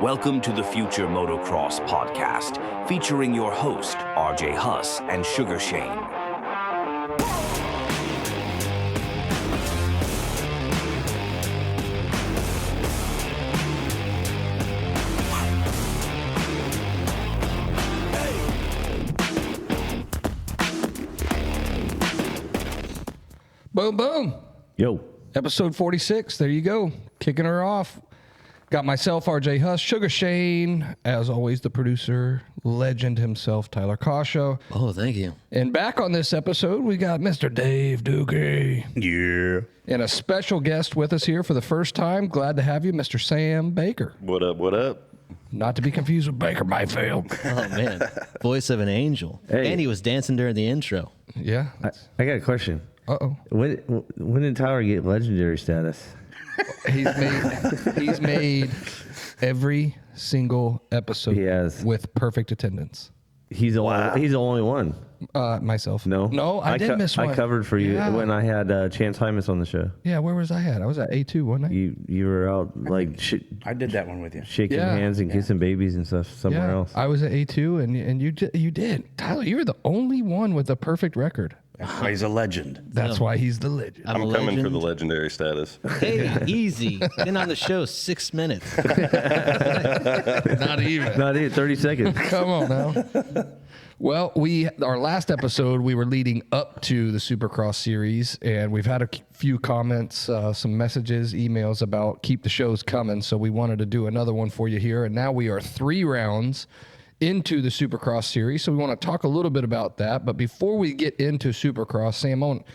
Welcome to the Future Motocross podcast, featuring your host, RJ Huss and Sugar Shane. Boom, boom. Yo. Episode 46. There you go. Kicking her off. Got myself, RJ Huss, Sugar Shane, as always, the producer, legend himself, Tyler Kasho. Oh, thank you. And back on this episode, we got Mr. Dave Dookie. Yeah. And a special guest with us here for the first time. Glad to have you, Mr. Sam Baker. What up, what up? Not to be confused with Baker Mayfield. Oh, man. Voice of an angel. Hey. And he was dancing during the intro. Yeah. I got a question. Uh-oh. When did Tyler get legendary status? He's made every single episode He has. with perfect attendance. He's the only one. Myself. No, I did miss one. I covered for you Yeah. when I had Chance Hymas on the show. Yeah, where was I at? I was at A2, wasn't I? You were out like I did that one with you. shaking Yeah. hands and kissing babies and stuff somewhere else. I was at A2, and you did. Tyler, you were the only one with a perfect record. That's why he's a legend. That's why he's the legend. I'm a I'm coming for legend. the legendary status. Hey, easy. Been on the show 6 minutes. Not even. Not even 30 seconds. Come on now. Well, our last episode, we were leading up to the Supercross series, and we've had a few comments, some messages, emails about keep the shows coming, so we wanted to do another one for you here, and now we are 3 rounds into the Supercross series, so we want to talk a little bit about that. But before we get into Supercross, Sam, I want to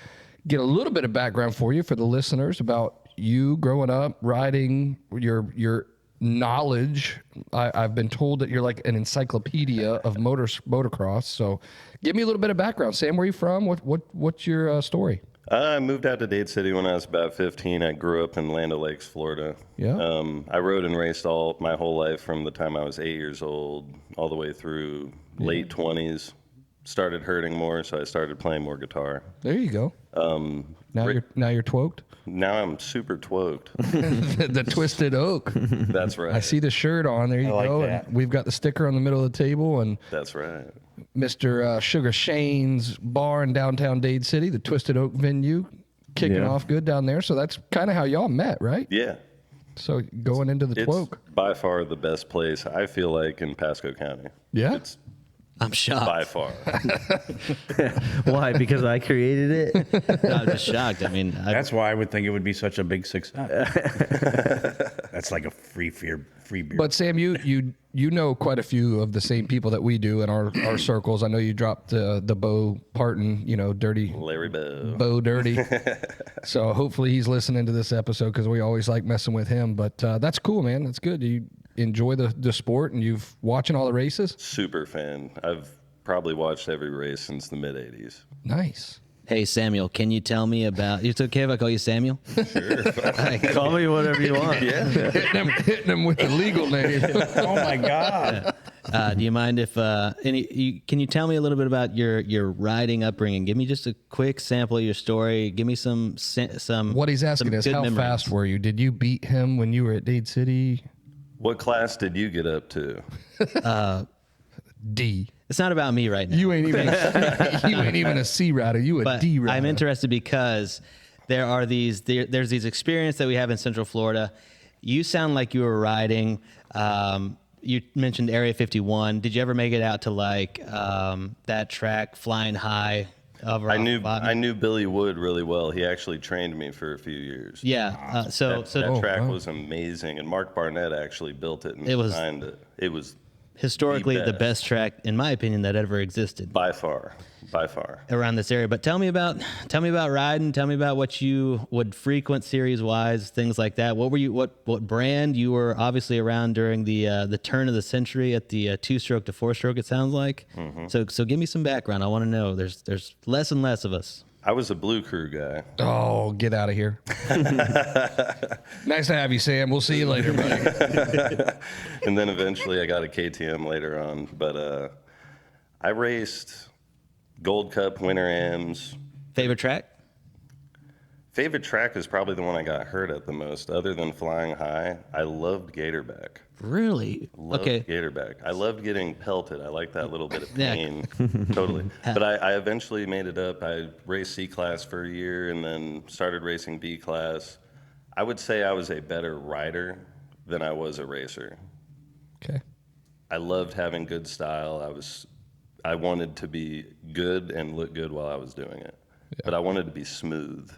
get a little bit of background for you, for the listeners, about you growing up, riding, your knowledge. I've been told that you're like an encyclopedia of motocross. So give me a little bit of background. Sam, where are you from? What's your story? I moved out to Dade City when I was about 15. I grew up in Land O'Lakes, Florida. Yeah. I rode and raced my whole life from the time I was 8 years old all the way through late 20s. Started hurting more, so I started playing more guitar. There you go. Now you're twoked. Now I'm super twoked. The Twisted Oak. That's right. I see the shirt on. There you like go. that. And we've got the sticker on the middle of the table, and That's right. Mr. Sugar Shane's bar in downtown Dade City, the Twisted Oak venue, kicking Yeah. off good down there. So that's kind of how y'all met, right? Yeah. So going into the It's Twoke. by far the best place, I feel like, in Pasco County. Yeah. It's I'm shocked. by far. Why? Because I created it? No, I'm just shocked. I mean, That's why I would think it would be such a big success. That's like a free beer. But Sam, you know quite a few of the same people that we do in our circles. I know you dropped the Bo Parton, dirty Larry Bo. Bo Dirty. So hopefully he's listening to this episode because we always like messing with him. But that's cool, man. That's good. You enjoy the sport and you've watching all the races? Super fan. I've probably watched every race since the mid 80s. Nice. hey, Samuel, can you tell me about... It's okay if I call you Samuel? Sure. Call me whatever you want. Yeah. hitting him with the legal name. Oh my God. Do you mind if can you tell me a little bit about your riding upbringing? Give me just a quick sample of your story. Give me some What he's asking is, good how memories. fast were you? Did you beat him when you were at Dade City? What class did you get up to? D. It's not about me right now. You ain't even a C rider. You a But D rider. I'm interested because there's these experiences that we have in Central Florida. You sound like you were riding. You mentioned Area 51. Did you ever make it out to that track, Flying High? I knew Billy Wood really well. He actually trained me for a few years. Yeah. That track was amazing, and Mark Barnett actually built it and designed it. It was historically the best track, in my opinion, that ever existed by far around this area. But tell me about riding. Tell me about what you would frequent series wise, things like that. What brand? You were obviously around during the turn of the century at the 2-stroke to 4-stroke. It sounds like. Mm-hmm. So give me some background. I want to know. There's less and less of us. I was a Blue Crew guy. Oh, get out of here. Nice to have you, Sam. We'll see you later, buddy. And then eventually I got a KTM later on. But I raced Gold Cup, Winter Ams. Favorite track? Favorite track is probably the one I got hurt at the most. Other than flying high, I loved Gatorback. Really? Loved Okay. Gatorback. I loved getting pelted. I like that little bit of Yeah. pain. Totally. But I eventually made it up. I raced C class for a year and then started racing B class. I would say I was a better rider than I was a racer. Okay. I loved having good style. I wanted to be good and look good while I was doing it. But I wanted to be smooth.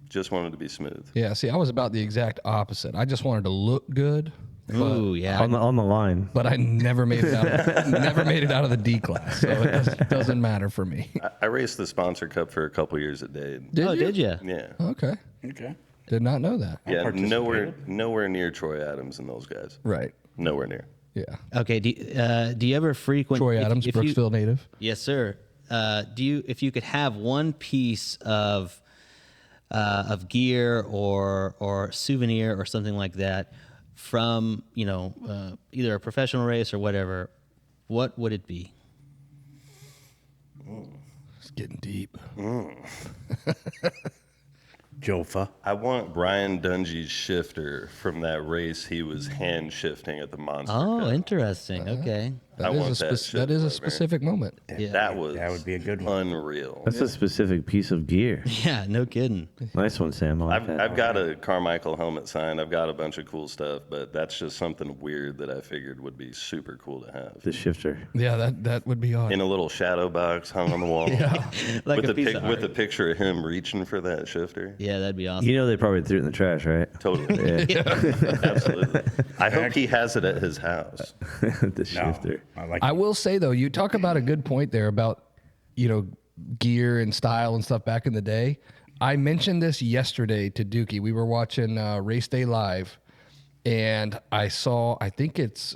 Just wanted to be smooth. Yeah. See, I was about the exact opposite. I just wanted to look good. Ooh, yeah. On the line. But I never made it out. Never made it out of the D class, so it doesn't matter for me. I raced the Sponsor Cup for a couple years at Dade. Did you? Yeah. Okay. Okay. Did not know that. Yeah, participated. nowhere near Troy Adams and those guys. Right. Nowhere near. Yeah. Okay. Do you ever frequent Troy Adams, if you- Brooksville native. Yes, sir. If you could have one piece of gear or souvenir or something like that from either a professional race or whatever, what would it be? It's getting deep. Jofa. I want Brian Dungy's shifter from that race he was hand shifting at the Monster Oh, Cup. interesting. Okay. I want that shit that is a forever. specific moment. Yeah. That would be a good one. unreal. That's a specific piece of gear. Yeah. No kidding. Nice one, Sam. I like that. I've got a Carmichael helmet signed. I've got a bunch of cool stuff, but that's just something weird that I figured would be super cool to have. The shifter. Yeah, that would be odd. In a little shadow box hung on the wall. Like with a piece of with a art. picture of him reaching for that shifter. Yeah, that'd be awesome. You know they probably threw it in the trash, right? Totally. Absolutely. I hope he has it at his house. The No, shifter. I like I will say though, you talk about a good point there about gear and style and stuff back in the day. I mentioned this yesterday to Dookie. We were watching Race Day Live, and I think it's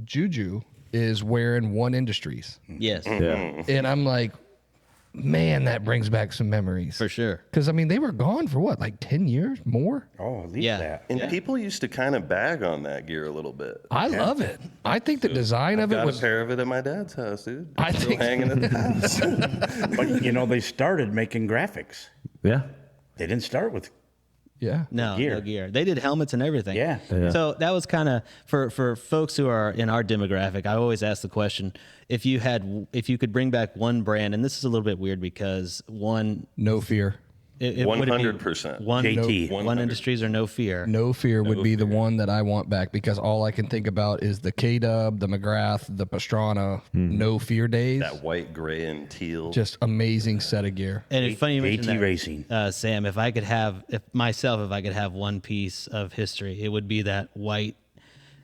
Juju is wearing One Industries, Yes, Yeah. and I'm like, man, that brings back some memories. for sure. Because I mean, they were gone for what, like 10 years more? Oh, at least Yeah. that. And people used to kind of bag on that gear a little bit. I love it. I think the design of it Got was. a pair of it at my dad's house, dude. I Still think- hanging at the house. But they started making graphics. Yeah. They didn't start with. Yeah. No Gear. gear. They did helmets and everything. Yeah. So that was kind of for folks who are in our demographic. I always ask the question: if you could bring back one brand, and this is a little bit weird because No fear. would it be 100%. One JT. One 100. Industries or No Fear. No fear would be the one that I want back because all I can think about is the K-Dub, the McGrath, the Pastrana, No Fear days. That white, gray, and teal. Just amazing set of gear. And it's funny you mentioned JT that, Racing. Sam. If I could have one piece of history, it would be that white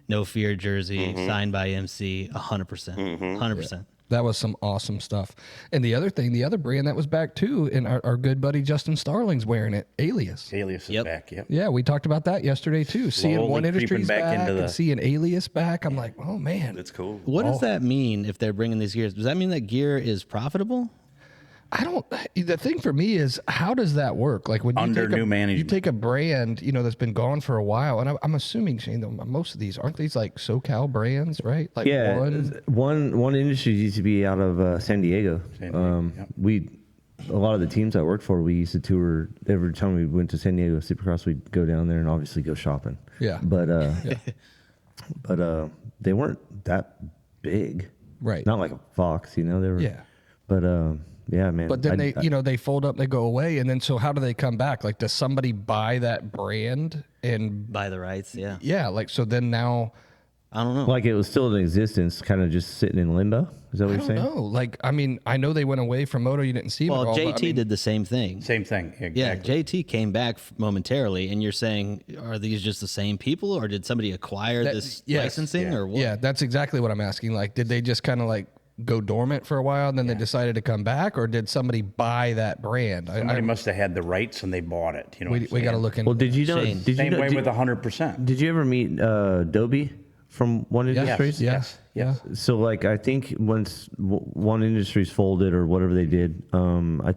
No Fear jersey signed by MC. 100%. 100%. That was some awesome stuff. And the other brand that was back too, and our good buddy Justin Starling's wearing it, Alias. Alias is Yep. back. Yep. Yeah, we talked about that yesterday too. Seeing Slowly One creeping Industries back back into and the- seeing Alias back, I'm like, oh man. It's cool. What does that mean if they're bringing these gears? Does that mean that gear is profitable? The thing for me is, how does that work? Like when you Under take new management. you take a brand, that's been gone for a while, and I'm assuming, Shane, though, most of these aren't these like SoCal brands, right? Like Yeah. One industry used to be out of San Diego. Yep. A lot of the teams I worked for, we used to tour every time we went to San Diego Supercross. We'd go down there and obviously go shopping. Yeah. But they weren't that big. Right. Not like a Fox, they were. Yeah. But yeah, man. But then they fold up, they go away, and then so how do they come back? Like, does somebody buy that brand and By the rights, yeah. yeah, like so then now I don't know. like it was still in existence, kind of just sitting in limbo. Is that what I you're don't saying? know. Like, I mean, I know they went away from Moto. You didn't see them Well, at all, JT but I mean, did the same thing. Same thing. Yeah, Exactly. JT came back momentarily, and you're saying, are these just the same people, or did somebody acquire this yes, licensing, or what? Yeah, that's exactly what I'm asking. Like, did they just kind of like go dormant for a while and then they decided to come back, or did somebody buy that brand? Somebody must have had the rights and they bought it. We got to look into Well, did you know? Shane. Did you Same know? way Did, with 100%. did you ever meet Dobie from One Industries? Yes. Yes. So, like, I think once One Industries folded or whatever they did,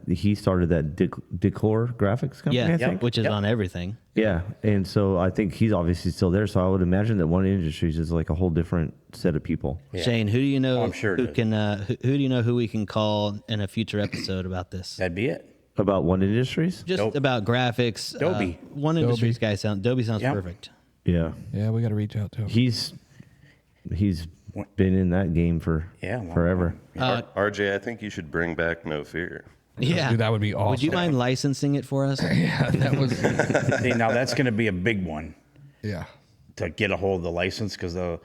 he started that Decor graphics company. Yeah, I think. which is on everything. Yeah, and so I think he's obviously still there. So I would imagine that One Industries is like a whole different set of people. Shane, who do you know? Oh, I'm sure it who is. can who do you know who we can call in a future episode about this? That'd be it. About One Industries? Just Dope. about graphics. Adobe. One Industries guy Adobe sounds Yep. perfect. Yeah. Yeah, we got to reach out to him. He's been in that game for long forever. time. RJ, I think you should bring back No Fear. Yeah, Dude, that would be awesome. Would you mind licensing it for us? Yeah, that was. See, now that's going to be a big one Yeah. to get a hold of the license because the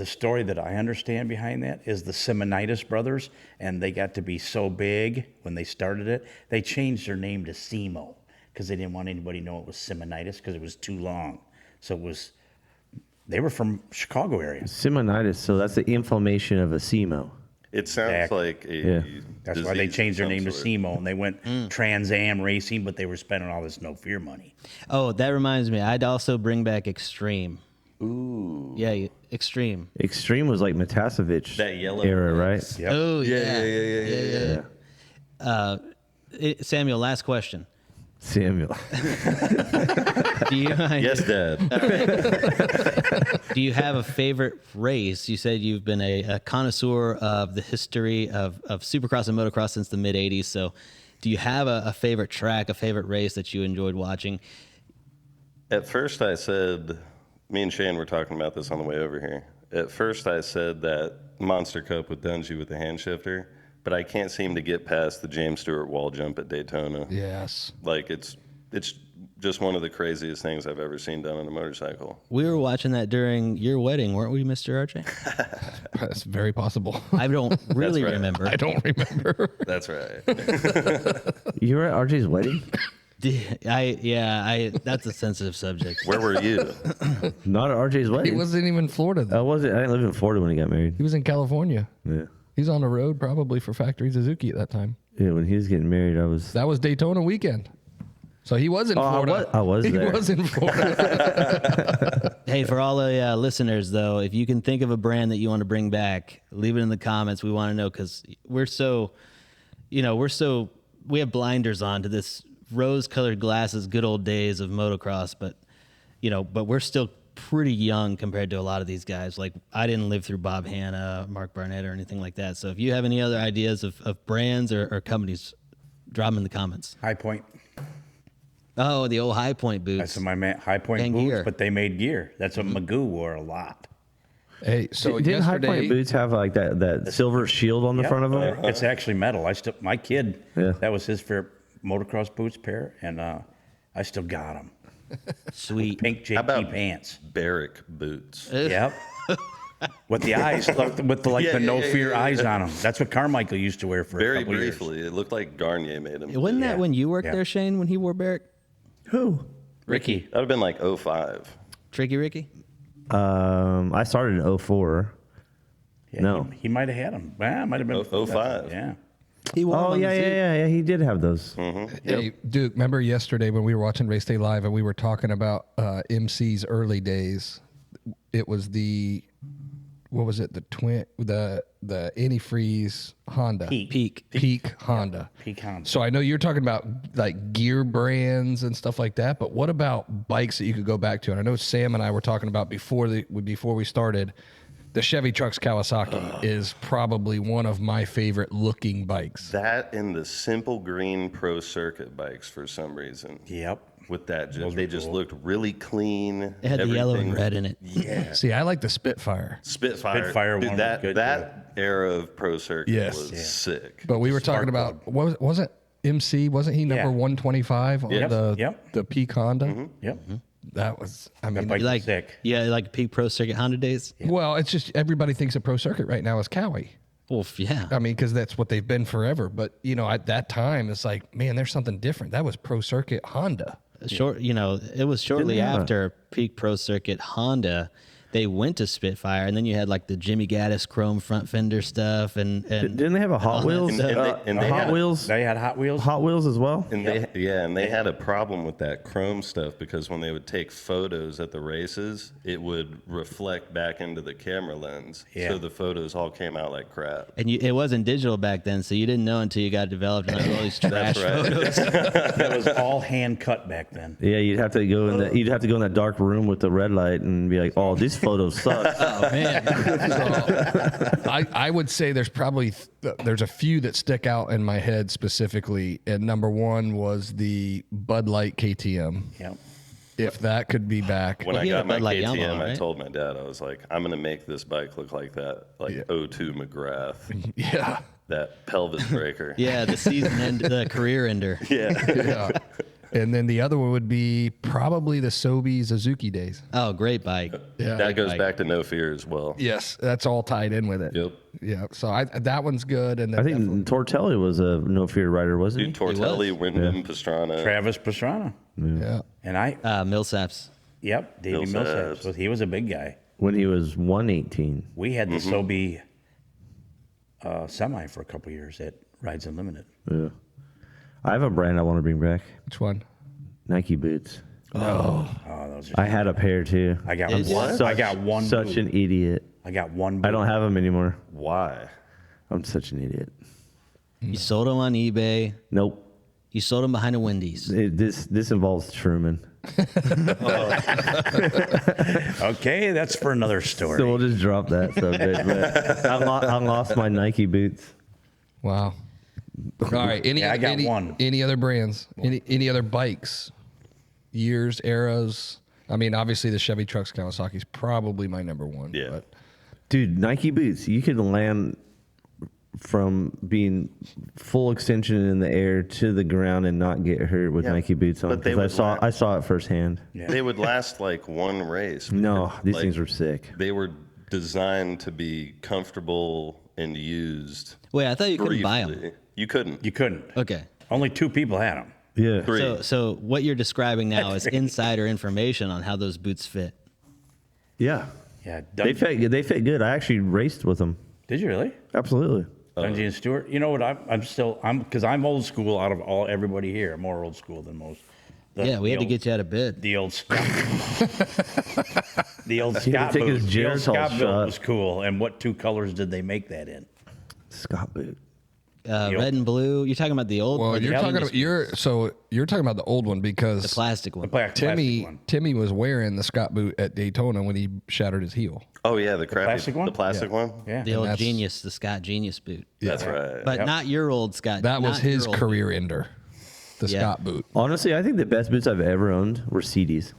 story that I understand behind that is the Simonitis brothers, and they got to be so big when they started it, they changed their name to Simo because they didn't want anybody to know it was Simonitis because it was too long. So they were from Chicago area. Simonitis, so that's the inflammation of a SEMO. It sounds Exactly. like a Yeah. That's why they disease changed their of some name to sort. Simo, and they went Trans Am Racing, but they were spending all this No Fear money. Oh, that reminds me. I'd also bring back Extreme. Ooh. Yeah, Extreme. Extreme was like Matasevich That yellow era, mix. right? Yep. Oh, Yeah. Samuel, last question. Samuel. Do you Yes, Dad. do you have a favorite race? You said you've been a connoisseur of the history of Supercross and motocross since the mid '80s. So, do you have a favorite track, a favorite race that you enjoyed watching? At first, I said, me and Shane were talking about this on the way over here. At first, I said that Monster Cup with Dungy with the hand shifter, but I can't seem to get past the James Stewart wall jump at Daytona. Yes. Like, it's just one of the craziest things I've ever seen done on a motorcycle. We were watching that during your wedding, weren't we, Mr. RJ? That's very possible. I don't really right. remember. I don't remember. That's right. You were at RJ's wedding? That's a sensitive subject. Where were you? Not at RJ's He wedding. wasn't even in Florida. I wasn't. I didn't live in Florida when he got married. He was in California. Yeah. He's on the road probably for Factory Suzuki at that time. Yeah, when he was getting married, I was. That was Daytona weekend. So he was in Florida. I was He there. was in Florida. Hey, for all the listeners, though, if you can think of a brand that you want to bring back, leave it in the comments. We want to know because we have blinders on to this rose-colored glasses, good old days of motocross, but we're still pretty young compared to a lot of these guys. Like, I didn't live through Bob Hanna, Mark Barnett, or anything like that. So if you have any other ideas of brands or companies, drop them in the comments. High Point. Oh, the old High Point boots. That's my man. High Point And boots, gear. but they made gear. That's what Magoo wore a lot. Hey, so Didn't High yesterday, Point boots have like that silver shield on the Yep. front of them? It's actually metal. My kid, Yeah. that was his favorite motocross boots pair, and I still got them. Sweet. Pink JP about- pants. Barrack boots. Yep. With the eyes, with the No Fear yeah. eyes on them. That's what Carmichael used to wear for a Very couple years. briefly. It looked like Garnier made them. Wasn't that Yeah. when you worked Yeah. there, Shane, when he wore Barrack? Who? Ricky. That would have been like 05. Tricky Ricky? I started in 04. Yeah, No. He might have had them. Well, might have been 05. Yeah. He wore 'em Oh on the yeah, suit. yeah. He did have those. hey, Duke, remember yesterday when we were watching Race Day Live and we were talking about MC's early days? It was what was it? The antifreeze Honda. Peak. Honda. Peak Honda. So I know you're talking about like gear brands and stuff like that, but what about bikes that you could go back to? And I know Sam and I were talking about before we started. The Chevy Trucks Kawasaki is probably one of my favorite looking bikes. That and the simple green pro circuit bikes for some reason. Yep. With that, they just looked really clean. It had the yellow and Everything- red in it. Yeah. See, I like the Spitfire, Spitfire. one Dude, was that good, that era of pro circuit Yes. was Yeah. sick. but we were talking about wasn't MC? Wasn't he number Yeah. 125 on Yep. the Yep. the Peak Honda? Yep. That was, I mean, bike- You like Sick. Yeah, like peak pro circuit Honda days. well, it's just everybody thinks a pro circuit right now is Cowie. Well, yeah. I mean, because that's what they've been forever. But at that time, it's like, man, there's something different. That was pro circuit Honda. It was shortly Didn't they have after peak pro circuit Honda. They went to Spitfire, and then you had like the Jimmy Gaddis chrome front fender stuff, and Didn't they have a Hot Wheels? and they Hot had- Wheels. They had Hot Wheels. Hot Wheels as well. And they had a problem with that chrome stuff because when they would take photos at the races, it would reflect back into the camera lens. Yeah. So the photos all came out like crap. and it wasn't digital back then, so you didn't know until you got developed and like all these trash right. photos. That was all hand cut back then. Yeah, you'd have to go in that dark room with the red light and be like, "Oh, this photo sucks. Oh man, So, I would say there's probably there's a few that stick out in my head specifically, and number one was the Bud Light KTM. Yep. If that could be back, When I he had got a my Bud Light KTM, Yamaha, I right? told my dad, I was like, I'm going to make this bike look like that, like O2 McGrath, yeah, that pelvis breaker. yeah, the season end, the career ender. yeah. And then the other one would be probably the Sobe Suzuki days. Oh, great bike. Yeah. That goes bike. back to No Fear as well. Yes, that's all tied in with it. Yep. Yeah. So that one's good. And then I think Tortelli was a No Fear rider, wasn't Dude, he? Tortelli, Wyndham, Pastrana. Travis Pastrana. yeah. And I, Millsaps. yep, Davey Millsaps. Millsaps. He was a big guy. When he was 118. We had the Sobe semi for a couple years at Rides Unlimited. Yeah. I have a brand I want to bring back. Which one? Nike boots. Oh, those are. I had a pair too. I got Did you? one. I got one. Such boot. an idiot. I got one. Boot. I don't have them anymore. Why? I'm such an idiot. You sold them on eBay. Nope. You sold them behind a Wendy's. This involves Truman. Okay, that's for another story. So we'll just drop that subject. But I lost my Nike boots. Wow. All right. I got one. Any other brands? Any other bikes? Years, eras? I mean, obviously the Chevy Trucks Kawasaki is probably my number one. Yeah. But Dude, Nike boots, you could land from being full extension in the air to the ground and not get hurt with Yeah, Nike boots on. but they Because would I saw it firsthand. Yeah. They would last like one race. No, these Like, things were sick. They were designed to be comfortable and used. Wait, I thought you couldn't buy them. briefly. You couldn't. You couldn't. Okay. Only 2 people had them. Yeah. Three. So what you're describing now is insider information on how those boots fit. Yeah. Yeah. They fit good. I actually raced with them. Did you really? Absolutely. Dungy and Stewart. You know what? Because I'm old school out of everybody here. I'm more old school than most. Yeah, we had to get you out of bed. The old Scott. The old He had Scott to take boot. his The old Geritol Scott boot shot. was cool. And what 2 colors did they make that in? Scott boot. Red and blue. You're talking about the old. well, or the you're talking genius about you're talking about the old one because the plastic one. The plastic Timmy one. Timmy was wearing the Scott boot at Daytona when he shattered his heel. Oh yeah, the crappy plastic one? The plastic one. Yeah. The old that's- Genius, the Scott Genius boot. That's right. But not your old Scott. That was not your his old career ender. The Yeah. Scott boot. Honestly, I think the best boots I've ever owned were CDs.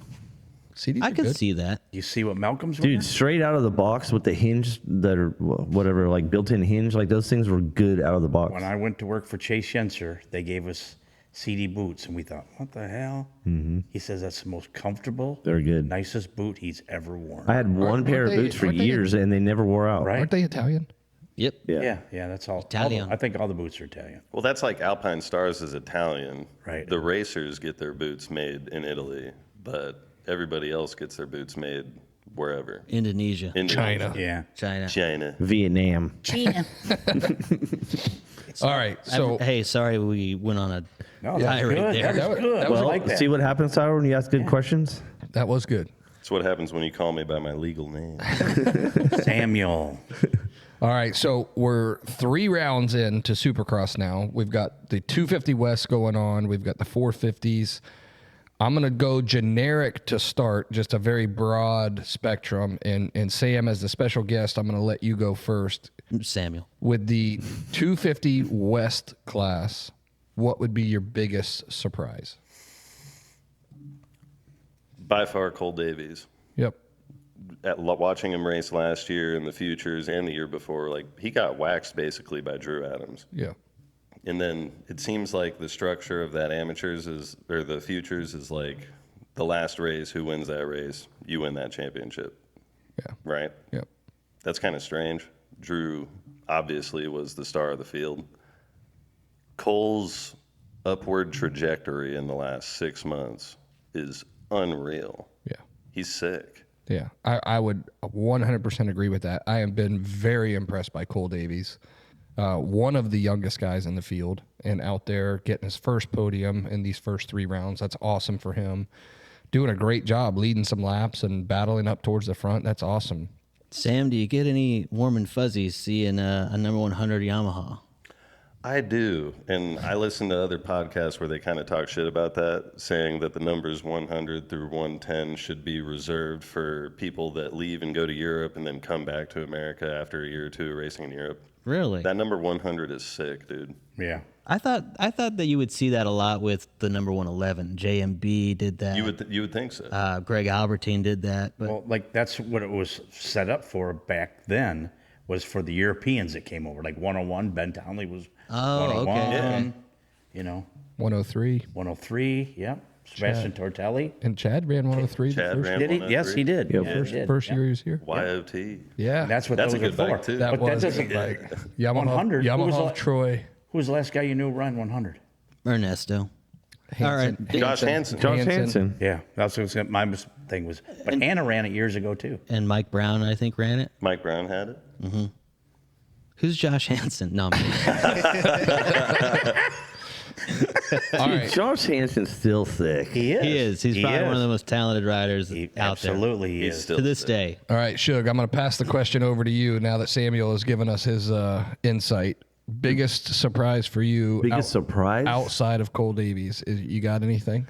CDs I are could good. see that. You see what Malcolm's wearing? Dude, straight out of the box with the hinge that are whatever, like built-in hinge, like those things were good out of the box. When I went to work for Chase Yenser, they gave us CD boots, and we thought, what the hell? Mm-hmm. He says that's the most comfortable, They're good. nicest boot he's ever worn. I had one pair of they- boots for aren't they- years and they never wore out. Right? Aren't they Italian? Yep. Yeah. Yeah, that's all. Italian. I think all the boots are Italian. Well, that's like Alpine Stars is Italian. Right. The racers get their boots made in Italy, but everybody else gets their boots made wherever. Indonesia. China. Yeah. China. China. Vietnam. All right. So hey, sorry we went on a No, that's tirade good. there. That was good. that I was Well, like that. see what happens, Tyler, when you ask good questions? that was good. That's what happens when you call me by my legal name. Samuel. All right, so we're 3 rounds into Supercross now. We've got the 250 West going on. We've got the 450s. I'm going to go generic to start, just a very broad spectrum. And Sam, as the special guest, I'm going to let you go first. Samuel. With the 250 West class, what would be your biggest surprise? By far, Cole Davies. Yep. Watching him race last year and the futures and the year before, like he got waxed basically by Drew Adams. Yeah. And then it seems like the structure of that amateurs or the futures is like the last race. Who wins that race? You win that championship. Yeah. Right? Yep. That's kind of strange. Drew obviously was the star of the field. Cole's upward trajectory in the last 6 months is unreal. Yeah. He's sick. Yeah, I would 100% agree with that. I have been very impressed by Cole Davies, one of the youngest guys in the field, and out there getting his first podium in these first 3 rounds. That's awesome for him. Doing a great job, leading some laps and battling up towards the front. That's awesome. Sam, do you get any warm and fuzzies seeing a number 100 Yamaha? I do. And I listen to other podcasts where they kind of talk shit about that, saying that the numbers 100 through 110 should be reserved for people that leave and go to Europe and then come back to America after a year or two of racing in Europe. Really? That number 100 is sick, dude. Yeah. I thought that you would see that a lot with the number 111. JMB did that. You would think so. Greg Albertine did that. But Well, like that's what it was set up for back then, was for the Europeans that came over. Like 101, Ben Townley was 101. okay. You know, 103. 103. Yep. Sebastian Tortelli. And Chad ran 103 the Chad first, ran Did he? 103. Yes, he did. Yeah, Yeah, he did. first Yeah. year he was here. YOT. Yeah. That's what That's those a are good for. bike, too. that but that was doesn't. like Yamaha, 100. Who was Yamaha the- Troy. Who was the last guy you knew ran 100? Ernesto. Hansen. All right. Josh Hansen. Josh Hansen. Hansen. Yeah, that's what my thing was. But Hannah ran it years ago too. And Mike Brown, I think, ran it. Mike Brown had it. Who's Josh Hansen? No, I'm kidding. All right. Josh Hansen's still sick. He is. He is. He's probably one of the most talented riders out there. Absolutely, he He's is. still To this sick. day. All right, Shug, I'm going to pass the question over to you now that Samuel has given us his insight. Biggest surprise for you? Biggest surprise? outside of Cole Davies? You got anything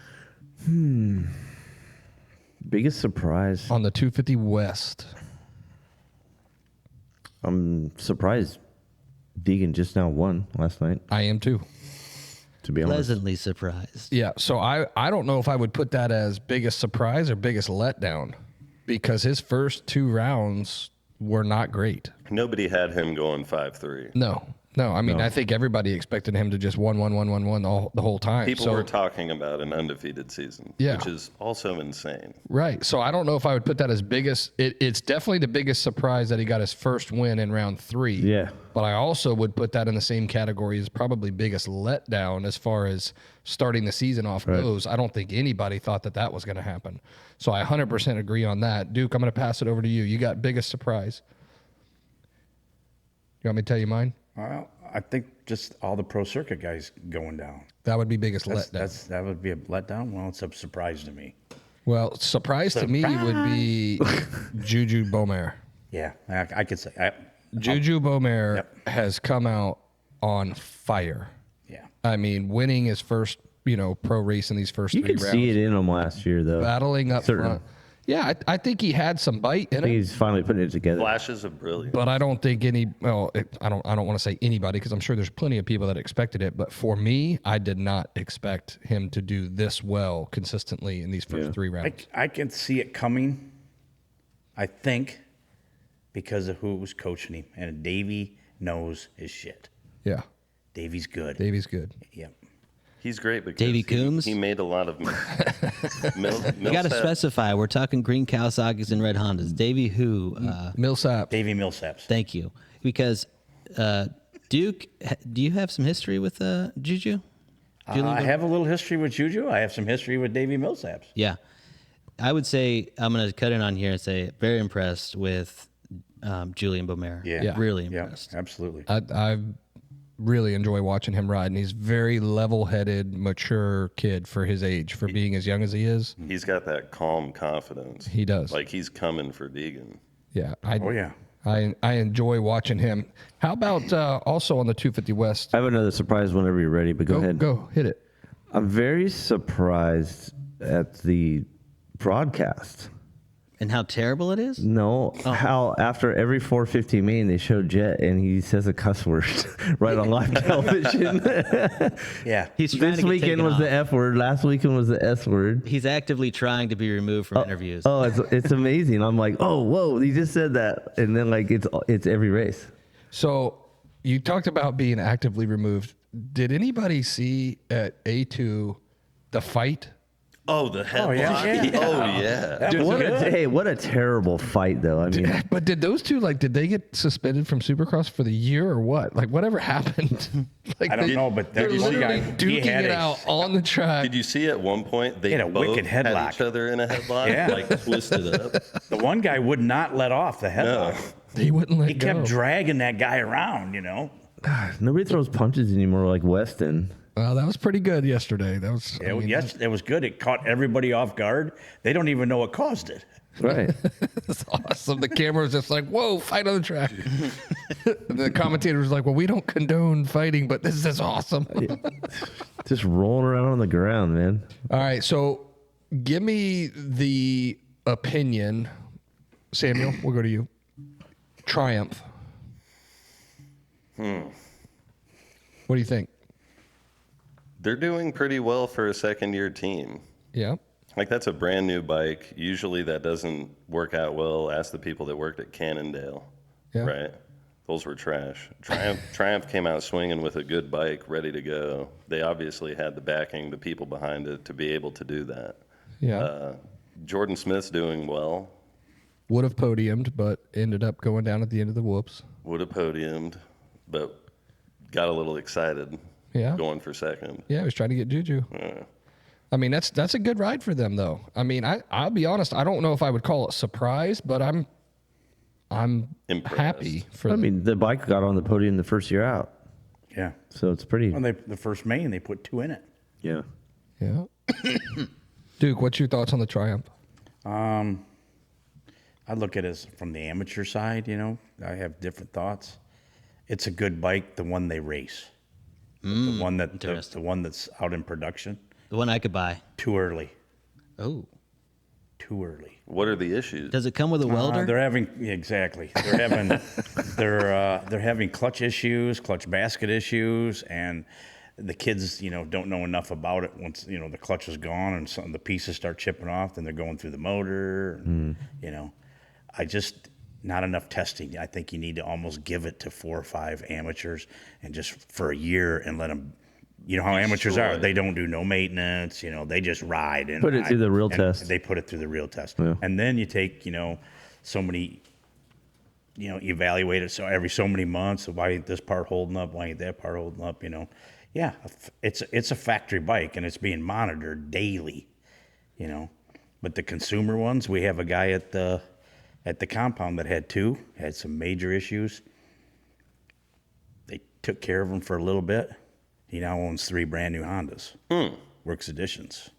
Biggest surprise. on the 250 West? I'm surprised Deegan just now won last night, I am too. to be honest. Pleasantly surprised. Yeah, so I don't know if I would put that as biggest surprise or biggest letdown because his first two rounds were not great. Nobody had him going 5-3. No, I mean I think everybody expected him to just win the whole time. People so, were talking about an undefeated season, Yeah. which is also insane. right. So I don't know if I would put that as biggest. It's definitely the biggest surprise that he got his first win in round 3. Yeah. But I also would put that in the same category as probably biggest letdown as far as starting the season off goes. I don't think anybody thought that was going to happen. So I 100% agree on that. Duke, I'm going to pass it over to you. You got biggest surprise. You want me to tell you mine? Well, I think just all the pro circuit guys going down. That would be biggest letdown. That would be a letdown. Well, it's a surprise to me. Well, surprise to me would be Juju Beaumer. Yeah, I could say. Juju Beaumer Yep. has come out on fire. Yeah. I mean, winning his first, pro race in these first You 3 could rounds. see it in him last year, though. Battling up Certain. front. Yeah, I think he had some bite in I think it, he's finally putting it together. Flashes of brilliance. but I don't think I don't want to say anybody because I'm sure there's plenty of people that expected it. But for me, I did not expect him to do this well consistently in these first 3 rounds. I can see it coming, I think, because of who was coaching him. And Davey knows his shit. Yeah, Davey's good. Davy's good. Yep. He's great because Davey Coombs? he made a lot of You got to specify. We're talking green Kawasaki's and red Hondas. Davey who? Millsap. Davey Millsaps. Thank you. Because Duke, do you have some history with Juju? I have a little history with Juju. I have some history with Davey Millsaps. Yeah. I would say, I'm going to cut in on here and say, very impressed with Julian Beaumer. Yeah. Really Yeah, impressed. absolutely. I really enjoy watching him ride, and he's very level-headed, mature kid for his age, for being as young as he is. He's got that calm confidence. He does. Like he's coming for Deegan. Yeah, Oh, yeah. I enjoy watching him. How about also on the 250 West? I have another surprise whenever you're ready, but go ahead. Go hit it. I'm very surprised at the broadcast. And how terrible it is? No, how after every 450 main they show Jet and he says a cuss word right on live television. Yeah. He's trying This to get weekend taken was off. the F word. Last weekend was the S word. He's actively trying to be removed from interviews. Oh, it's amazing. I'm like, oh, whoa, he just said that, and then like it's every race. So you talked about being actively removed. Did anybody see at A2 the fight? Oh, the headlock. yeah. Oh, yeah. What a terrible fight, though. I mean, But did those two did they get suspended from Supercross for the year or what? Like whatever happened? I don't know, but they're that one literally guy, he duking had it a- out on the track. Did you see at one point they He had a both wicked had headlock. each other in a headlock, Yeah. like twisted up? The one guy would not let off the headlock. He wouldn't let He go. kept dragging that guy around, nobody throws punches anymore like Weston. Well, that was pretty good yesterday. That was Yes, it was good. It caught everybody off guard. They don't even know what caused it. Right. That's awesome. The camera was just like, whoa, fight on the track. And the commentator was like, well, we don't condone fighting, but this is awesome. Just rolling around on the ground, man. All right, so give me the opinion. Samuel, we'll go to you. Triumph. What do you think? They're doing pretty well for a second-year team. Yeah. Like, that's a brand new bike. Usually that doesn't work out well. Ask the people that worked at Cannondale, Yeah. right? Those were trash. Triumph came out swinging with a good bike, ready to go. They obviously had the backing, the people behind it to be able to do that. Yeah. Jordan Smith's doing well. Would have podiumed, but ended up going down at the end of the whoops. Would have podiumed, but got a little excited Yeah. going for second. Yeah, he was trying to get Juju. I mean, that's a good ride for them, though. I mean, I'll be honest. I don't know if I would call it surprise, but I'm Impressed. happy for I them. mean, the bike got on the podium the first year out, Yeah. so it's pretty. When the first main, they put 2 in it. Yeah. Yeah. Duke, what's your thoughts on the Triumph? I look at it as from the amateur side, you know. I have different thoughts. It's a good bike, the one they race. The one that the interesting. one that's out in production. The one I could buy. Too early. Oh. Too early. What are the issues? Does it come with a welder? They're having exactly. They're having clutch issues, clutch basket issues, and the kids, you know, don't know enough about it. Once you know the clutch is gone and some of the pieces start chipping off, then they're going through the motor. And, you know, not enough testing. I think you need to almost give it to 4 or 5 amateurs and just for a year and let them. You know how amateurs are. They don't do no maintenance. You know, they just ride and Put it through the real and test. They put it through the real test, Yeah. and then you take so many. You know, evaluate it every so many months. So why ain't this part holding up? Why ain't that part holding up? You know, yeah, it's a factory bike and it's being monitored daily. You know, but the consumer ones, we have a guy at the compound that had some major issues. They took care of him for a little bit. He now owns 3 brand new Hondas, Works Editions,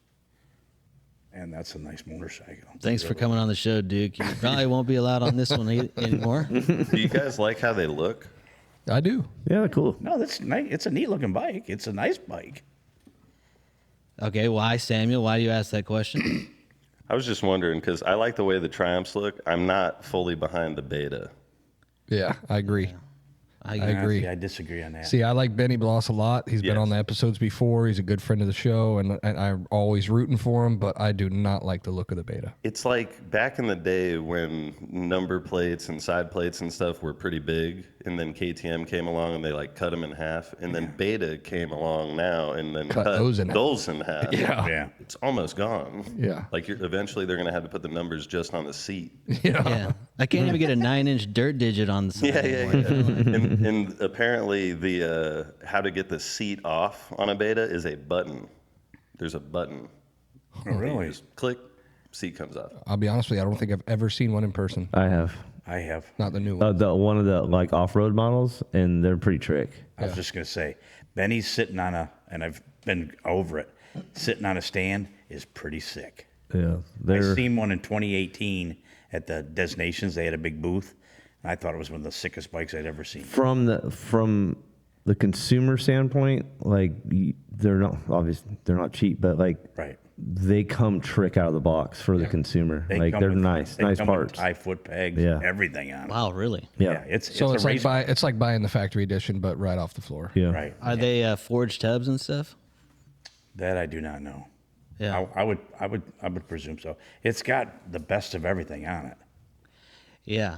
and that's a nice motorcycle. Thanks for coming on the show, Duke. You probably won't be allowed on this one anymore. Do you guys like how they look? I do. Yeah, they're cool. No, that's nice. It's a neat looking bike. It's a nice bike. Okay, why, Samuel? Why do you ask that question? I was just wondering because I like the way the Triumphs look. I'm not fully behind the Beta. Yeah, I agree. I agree. Yeah, I disagree on that. See, I like Benny Bloss a lot. He's been Yes. on the episodes before. He's a good friend of the show, and I'm always rooting for him, but I do not like the look of the Beta. It's like back in the day when number plates and side plates and stuff were pretty big, and then KTM came along and they like cut them in half, and then Beta came along now and then Cut those in half. Yeah. Yeah. It's almost gone. Yeah. Like eventually they're going to have to put the numbers just on the seat. Yeah. I can't even get a 9-inch dirt digit on the side. Yeah. And apparently the how to get the seat off on a Beta is a button. There's a button. Oh, really? You just click, seat comes off. I'll be honest with you, I don't think I've ever seen one in person. I have I have. Not the new one. the one of the like off-road models, and they're pretty trick. I was just gonna say, Benny's sitting on and I've been over it. Sitting on a stand is pretty sick. Yeah, I they're seen one in 2018 at the Destinations. They had a big booth, and I thought it was one of the sickest bikes I'd ever seen. from the consumer standpoint. Like they're not obviously they're not cheap, but like Right. they come trick out of the box for the consumer. They Like come they're with- nice they come with parts. high foot pegs, Yeah. everything on it. Wow, really? Yeah, it's So a it's like race- buying the factory edition, but right off the floor. yeah. right. Are they forged tubs and stuff? That I do not know. Yeah. I would presume so. It's got the best of everything on it. Yeah.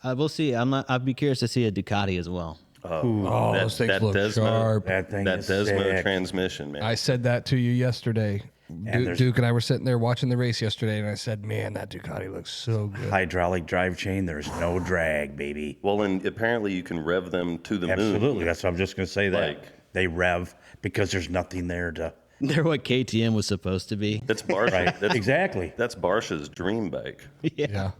We'll see. I'd be curious to see a Ducati as well. Oh, those things look sharp. That thing That is Desmo sick. transmission, man. I said that to you yesterday. there's- Duke and I were sitting there watching the race yesterday, and I said, man, that Ducati looks so good. Hydraulic drive chain. There's no drag, baby. Well, and apparently you can rev them to the moon. Absolutely. That's what I'm just gonna say. That Like- they rev because there's nothing there to. They're what KTM was supposed to be. That's Barsha. Right. That's, Exactly. That's Barsha's dream bike. Yeah.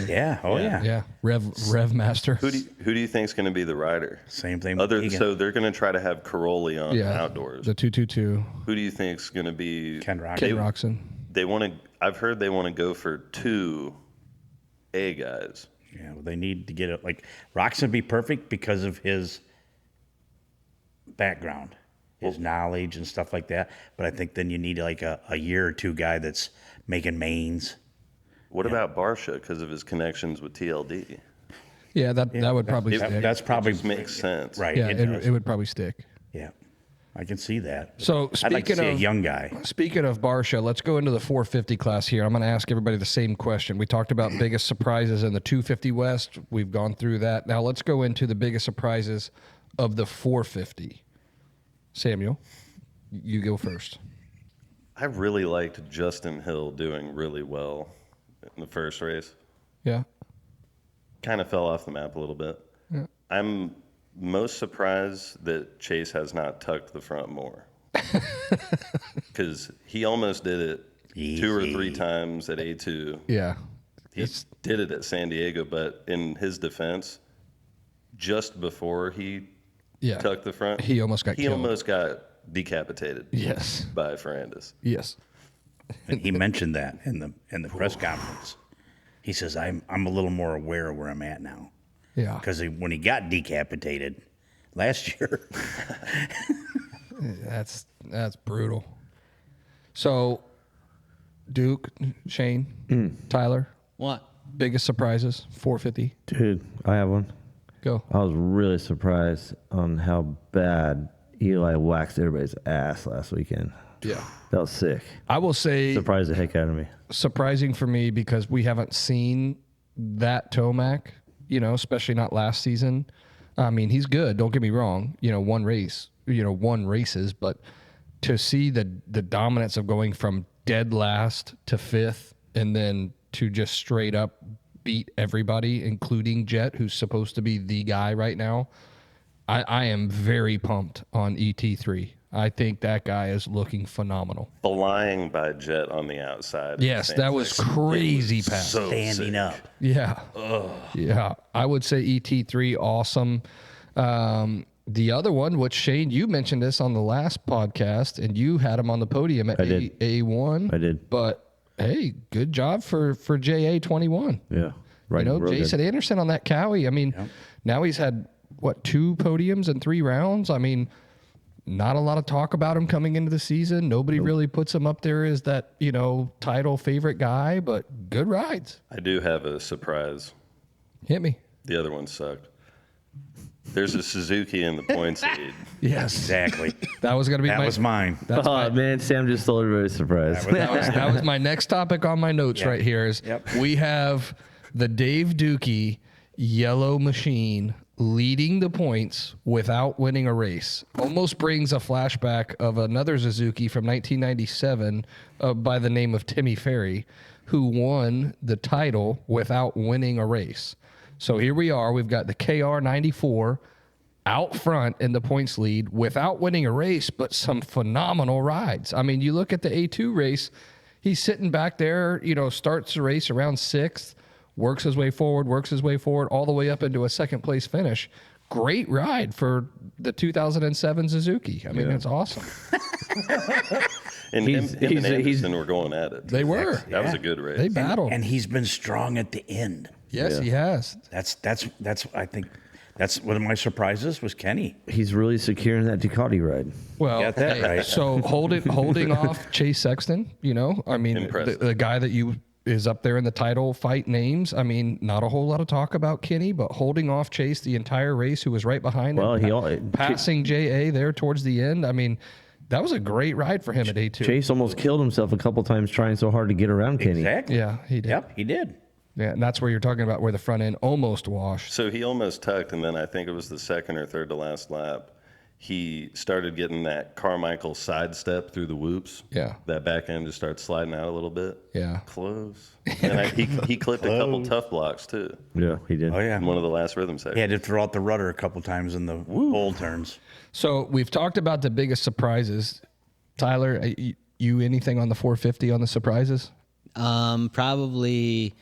Yeah. Oh yeah. Yeah. Rev Master. Who do you think's going to be the rider? Same thing. with Egan. So they're going to try to have Caroli on Yeah. outdoors. The 222. Who do you think's going to be Ken Rock. Ken Roxon. They want to. I've heard they want to go for 2 A guys. Yeah, well, they need to get it. Like, Rock's going to be perfect because of his background, his knowledge and stuff like that. But I think then you need like a year or two guy that's making mains. What about Barsha because of his connections with TLD? Yeah, that would probably stick. That's probably Just makes sense. right. Yeah, it it, does. it would probably stick. Yeah, I can see that. So I'd like to speaking see a of young guy. Speaking of Barsha, let's go into the 450 class here. I'm going to ask everybody the same question. We talked about biggest surprises in the 250 West. We've gone through that. Now let's go into the biggest surprises of the 450. Samuel, you go first. I really liked Justin Hill doing really well in the first race. Yeah. Kind of fell off the map a little bit. Yeah. I'm most surprised that Chase has not tucked the front more. Because he almost did it 2 or 3 times at A2. Yeah. He did it at San Diego, but in his defense, just before he Yeah. tucked the front, He almost got he killed. almost got decapitated Yes. by Ferrandis. Yes. And he mentioned that in the press conference. He says, "I'm a little more aware of where I'm at now." Yeah. Because when he got decapitated last year, That's brutal. So, Duke, Shane, Tyler, What? biggest surprises, 450. Dude, I have one. Go. I was really surprised on how bad Eli waxed everybody's ass last weekend. Yeah. That was sick. I will say Surprised the heck out of me. surprising for me because we haven't seen that Tomac, especially not last season. I mean, he's good. Don't get me wrong. One races, but to see the dominance of going from dead last to 5th and then to just straight up beat everybody, including Jet, who's supposed to be the guy right now. I am very pumped on ET3. I think that guy is looking phenomenal. Flying by Jet on the outside. Yes, that was crazy pass. So standing sick. up. Yeah. Yeah. I would say ET3, awesome. The other one, which Shane, you mentioned this on the last podcast, and you had him on the podium at did. A1. I did. But hey, good job for JA21. Yeah. Right. real Jason good. Anderson on that Cowie. I mean, now he's had, 2 podiums in 3 rounds? I mean, not a lot of talk about him coming into the season. Nobody really puts him up there as that, title favorite guy, but good rides. I do have a surprise. Hit me. The other one sucked. There's a Suzuki in the points lead. Yes. Exactly. That was going to be That was mine. That's Oh, man, Sam just stole everybody's surprise. that was my next topic on my notes right here is we have the Dave Dookie yellow machine leading the points without winning a race. Almost brings a flashback of another Suzuki from 1997 by the name of Timmy Ferry, who won the title without winning a race. So here we are. We've got the KR94 out front in the points lead without winning a race, but some phenomenal rides. I mean, you look at the A2 race, he's sitting back there, starts the race around 6th, works his way forward, all the way up into a second place finish. Great ride for the 2007 Suzuki. I mean, that's awesome. And him and Anderson were going at it. They were. That was a good race. They battled. And he's been strong at the end. Yes, he has. That's I think that's one of my surprises was Kenny. He's really secure in that Ducati ride. Well, Got that right. So holding off Chase Sexton, I mean, Impressive. the guy that is up there in the title fight names. I mean, not a whole lot of talk about Kenny, but holding off Chase the entire race, who was right behind him, passing JA there towards the end. I mean, that was a great ride for him at A2. Chase almost killed himself a couple times trying so hard to get around Kenny. Exactly. Yeah, he did. Yep, he did. Yeah, and that's where you're talking about where the front end almost washed. So he almost tucked, and then I think it was the second or third to last lap. He started getting that Carmichael sidestep through the whoops. Yeah. That back end just started sliding out a little bit. Yeah. Close. And he clipped a couple tough blocks, too, Yeah, he did. Oh yeah. in one of the last rhythm He sections. had to throw out the rudder a couple times in the bowl turns. So we've talked about the biggest surprises. Tyler, you anything on the 450 on the surprises? Probably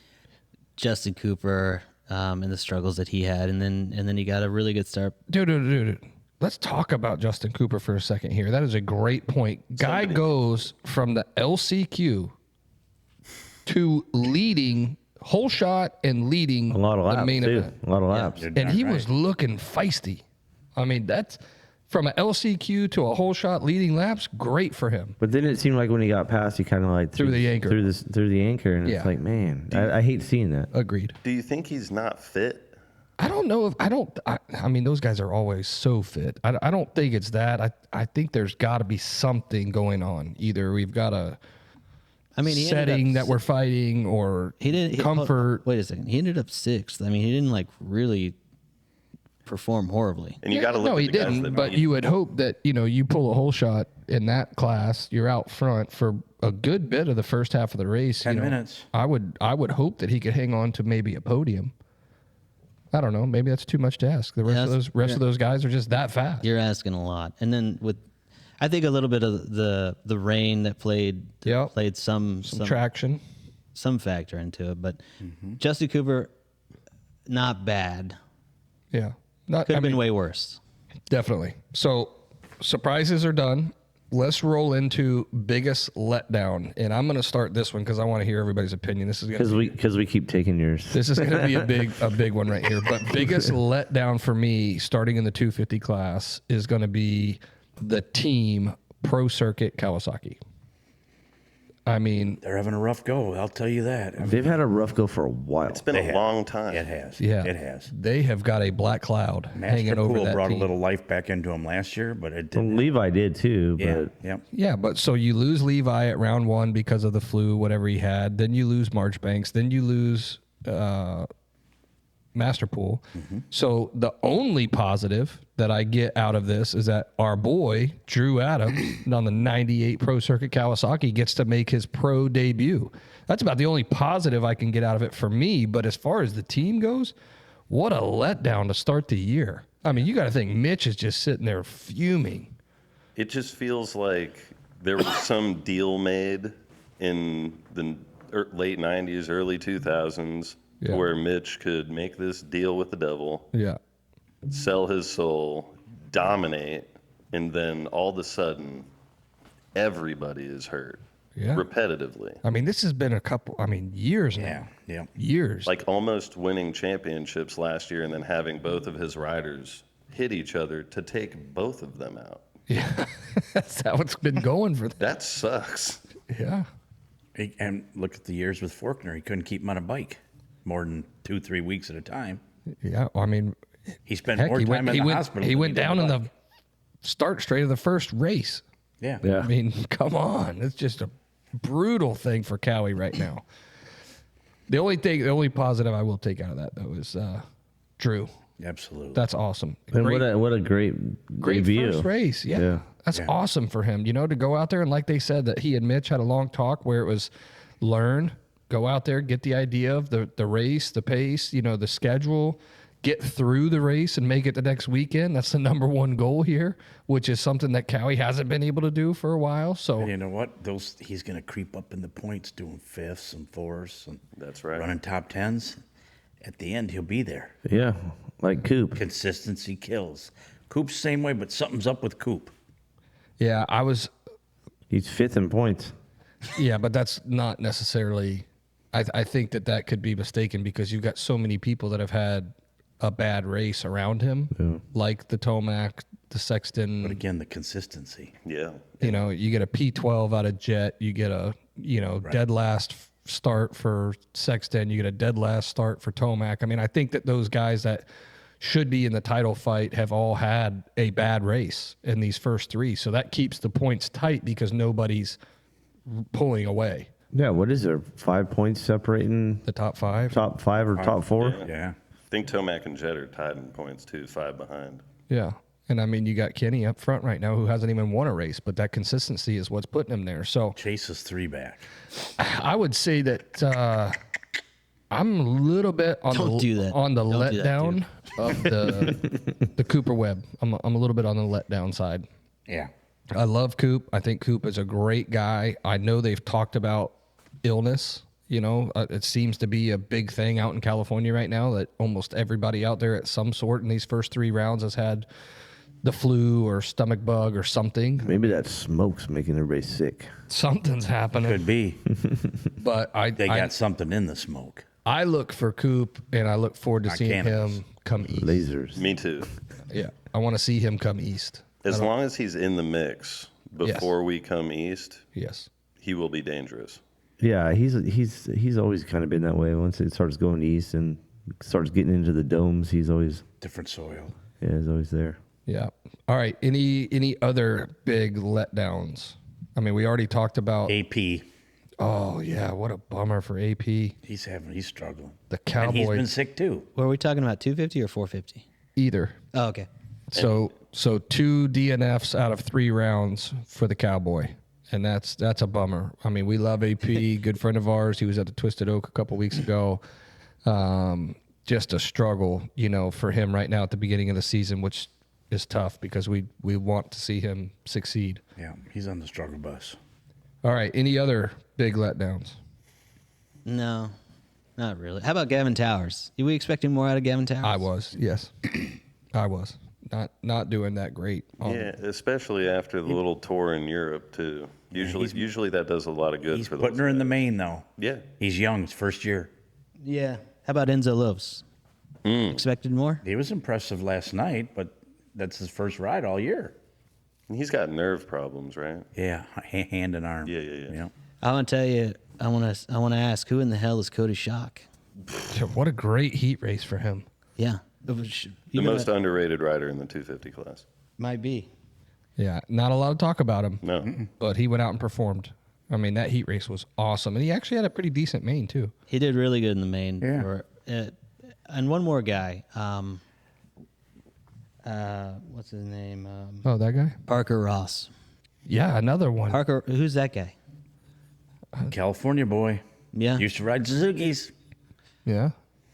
Justin Cooper and the struggles that he had, and then he got a really good start. Dude. Let's talk about Justin Cooper for a second here. That is a great point. Guy goes from the LCQ to leading whole shot and leading A lot of laps, the main too. event. A lot of laps. You're And darn he right. was looking feisty. I mean, that's from an LCQ to a whole shot leading laps, great for him. But then it seemed like when he got past, he kind of like Threw the anchor. through the anchor, and Yeah. it's like, man, I hate seeing that. Agreed. Do you think he's not fit? I don't know if I mean, those guys are always so fit. I don't think it's that. I think there's got to be something going on. Either we've got a I mean, he ended setting up, that we're fighting, or he didn't comfort. Wait a second. He ended up 6th. I mean, he didn't like really perform horribly. And you got to look no, at he the guys didn't. that But beat you would hope that you pull a whole shot in that class. You're out front for a good bit of the first half of the race. 10 minutes. I would hope that he could hang on to maybe a podium. I don't know. Maybe that's too much to ask. The rest of those guys are just that fast. You're asking a lot. And then I think a little bit of the rain that played Yep. played some Traction. some factor into it. But Justin Cooper, not bad. Yeah. Not, Could have been way worse. Definitely. So surprises are done. Let's roll into biggest letdown, and I'm going to start this one because I want to hear everybody's opinion. This is going to Because we keep taking yours. this is going to be a big one right here. But biggest letdown for me, starting in the 250 class, is going to be the team Pro Circuit Kawasaki. I mean, They're having a rough go. I'll tell you that. I mean, They've had a rough go for a while. It's been a long time. it has. yeah, It has. They have got a black cloud hanging Master over Pool that brought team. a little life back into him last year, but it Well, didn't. Levi did too, Yeah. but Yep. Yeah, but so you lose Levi at round 1 because of the flu, whatever he had. Then you lose Marchbanks. Then you lose Masterpool. So the only positive that I get out of this is that our boy Drew Adams on the 98 Pro Circuit Kawasaki gets to make his pro debut. That's about the only positive I can get out of it for me. But as far as the team goes, what a letdown to start the year. I mean, you got to think Mitch is just sitting there fuming. It just feels like there was some deal made in the late 90s, early 2000s, Yeah. where Mitch could make this deal with the devil, Yeah. sell his soul, dominate, and then all of a sudden, everybody is hurt Yeah. repetitively. I mean, this has been years now. Yeah. Yeah. Years. Like almost winning championships last year and then having both of his riders hit each other to take both of them out. Yeah. That's how it's been going for them. That sucks. Yeah. And look at the years with Faulkner. He couldn't keep him on a bike more than 2-3 weeks at a time. Yeah. I mean, He spent heck, more he time went, in he the went, hospital. he than went did down on in the the bike. start straight of the first race. Yeah. yeah. I mean, come on. It's just a brutal thing for Cowie right now. The only positive I will take out of that, though, is Drew. Absolutely. That's awesome. And what a great debut. First race. Yeah. Yeah. That's awesome for him, to go out there. And like they said, that he and Mitch had a long talk where it was learn, go out there, get the idea of the race, the pace, the schedule, get through the race and make it the next weekend. That's the number one goal here, which is something that Cowie hasn't been able to do for a while. So And you know what? He's going to creep up in the points, doing 5ths and 4ths and That's right. running top 10s. At the end, he'll be there. Yeah, like Coop. Consistency kills. Coop's the same way, but something's up with Coop. yeah, He's 5th in points. yeah, but that's not necessarily, I think that could be mistaken because you've got so many people that have had a bad race around him, like the Tomac, the Sexton. But again, the consistency. Yeah. You get a P12 out of Jet. You get a, dead last start for Sexton. You get a dead last start for Tomac. I mean, I think that those guys that should be in the title fight have all had a bad race in these first 3. So that keeps the points tight because nobody's pulling away. Yeah, what is there? 5 points separating The top 5. top 5 or top 4? Yeah. I think Tomac and Jet are tied in points too, 5 behind. Yeah. And I mean, you got Kenny up front right now who hasn't even won a race, but that consistency is what's putting him there. So Chase is 3 back. I would say that I'm a little bit on Don't do that. on the Don't do that, letdown of the Cooper Webb. I'm a little bit on the letdown side. Yeah. I love Coop. I think Coop is a great guy. I know they've talked about illness. It seems to be a big thing out in California right now that almost everybody out there at some sort in these first 3 rounds has had the flu or stomach bug or something. Maybe that smoke's making everybody sick. Something's happening. Could be. But They got something in the smoke. I look for Coop, and I look forward to seeing cannabis. him come east. Lasers. Me too. Yeah, I want to see him come east. As long as he's in the mix before we come east, Yes. he will be dangerous. Yeah, he's always kind of been that way. Once it starts going east and starts getting into the domes, he's always Different soil. he's always there. Yeah. All right. Any other big letdowns? I mean, we already talked about. AP. Oh yeah, what a bummer for AP. He's struggling. The And he's Cowboy been sick too. Were we talking about 250 or 450? either. Oh, okay. So 2 DNFs out of 3 rounds for the Cowboy, and that's a bummer. I mean, we love AP, good friend of ours. He was at the Twisted Oak a couple weeks ago. Just a struggle, for him right now at the beginning of the season, which is tough because we want to see him succeed. Yeah, he's on the struggle bus. All right, any other big letdowns? No, not really. How about Gavin Towers? Are we expecting more out of Gavin Towers? I was, yes. I was. Not doing that great. Yeah, especially after the little tour in Europe too. Usually that does a lot of good He's for putting those her in the guys. main though. Yeah. He's young. It's first year. Yeah. How about Enzo Loves? Expected more? He was impressive last night, but that's his first ride all year. He's got nerve problems, right? Yeah, hand and arm. Yeah. I want to tell you. I want to ask, who in the hell is Cody Schock? What a great heat race for him. Yeah. The most underrated rider in the 250 class. might be. Yeah, not a lot of talk about him. No. But he went out and performed. I mean, that heat race was awesome. And he actually had a pretty decent main, too. He did really good in the main. Yeah. And one more guy. What's his name? Oh, that guy? Parker Ross. Yeah, another one. Parker, who's that guy? California boy. Yeah. Used to ride Suzuki's. Yeah.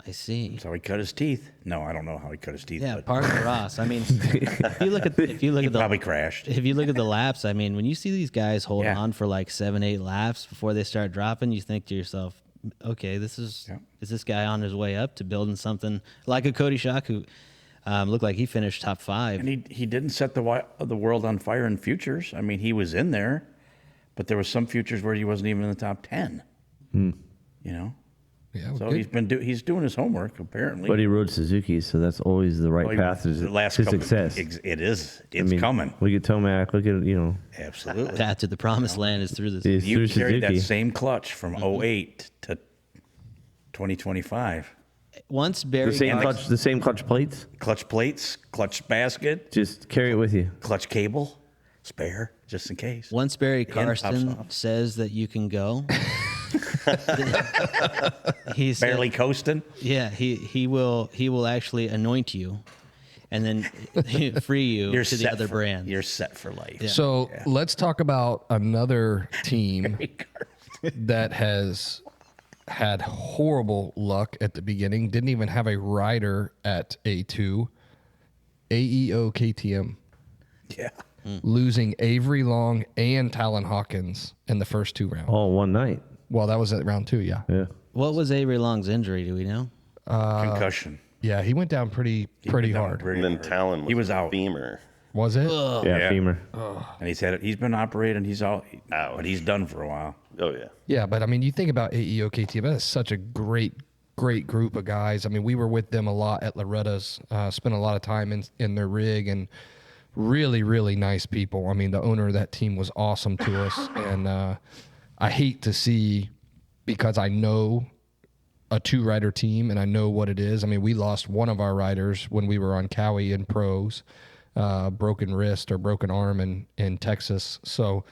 I see. That's how he cut his teeth. No, I don't know how he cut his teeth. Yeah, but Parker Ross. I mean, if you look at he the probably crashed. if you look at the laps, I mean, when you see these guys hold Yeah. on for like 7-8 laps before they start dropping, you think to yourself, okay, is this guy on his way up to building something like a Cody Schock who looked like he finished top 5? And he didn't set the world on fire in futures. I mean, he was in there, but there was some futures where he wasn't even in the top 10. You know, Yeah, so good. he's doing his homework apparently. But he rode Suzuki, so that's always the right path to, the last to couple- success. It is. It's coming. Look at Tomac. Look at Absolutely. Path to the promised land is through this. it's You through carried that Suzuki. same clutch from 08 to 2025. Once Barry The same clutch plates. Clutch plates, clutch basket, Just carry it with you. clutch cable, spare, just in case. Once Barry pops Karsten off. says that you can go, he said- Barely coasting. Yeah, he will actually anoint you, and then free you to the other brand. You're set for life. So let's talk about another team that has had horrible luck at the beginning. Didn't even have a rider at A2. AEO KTM. Yeah. Losing Avery Long and Talon Hawkins in the first 2 rounds. All one night. Well, that was at round 2, yeah. Yeah. What was Avery Long's injury? Do we know? Concussion. Yeah, he went down pretty hard. And then Talon He was out. Femur. Was it? Yeah, femur. And he's been operating. He's out, but he's done for a while. Oh yeah. Yeah, but I mean, you think about AEO KTM, that is such a great group of guys. I mean, we were with them a lot at Loretta's, spent a lot of time in their rig, and really, really nice people. I mean, the owner of that team was awesome to us. And I hate to see, because I know a 2-rider team and I know what it is. I mean, we lost one of our riders when we were on Cowie in pros, broken wrist or broken arm in Texas. So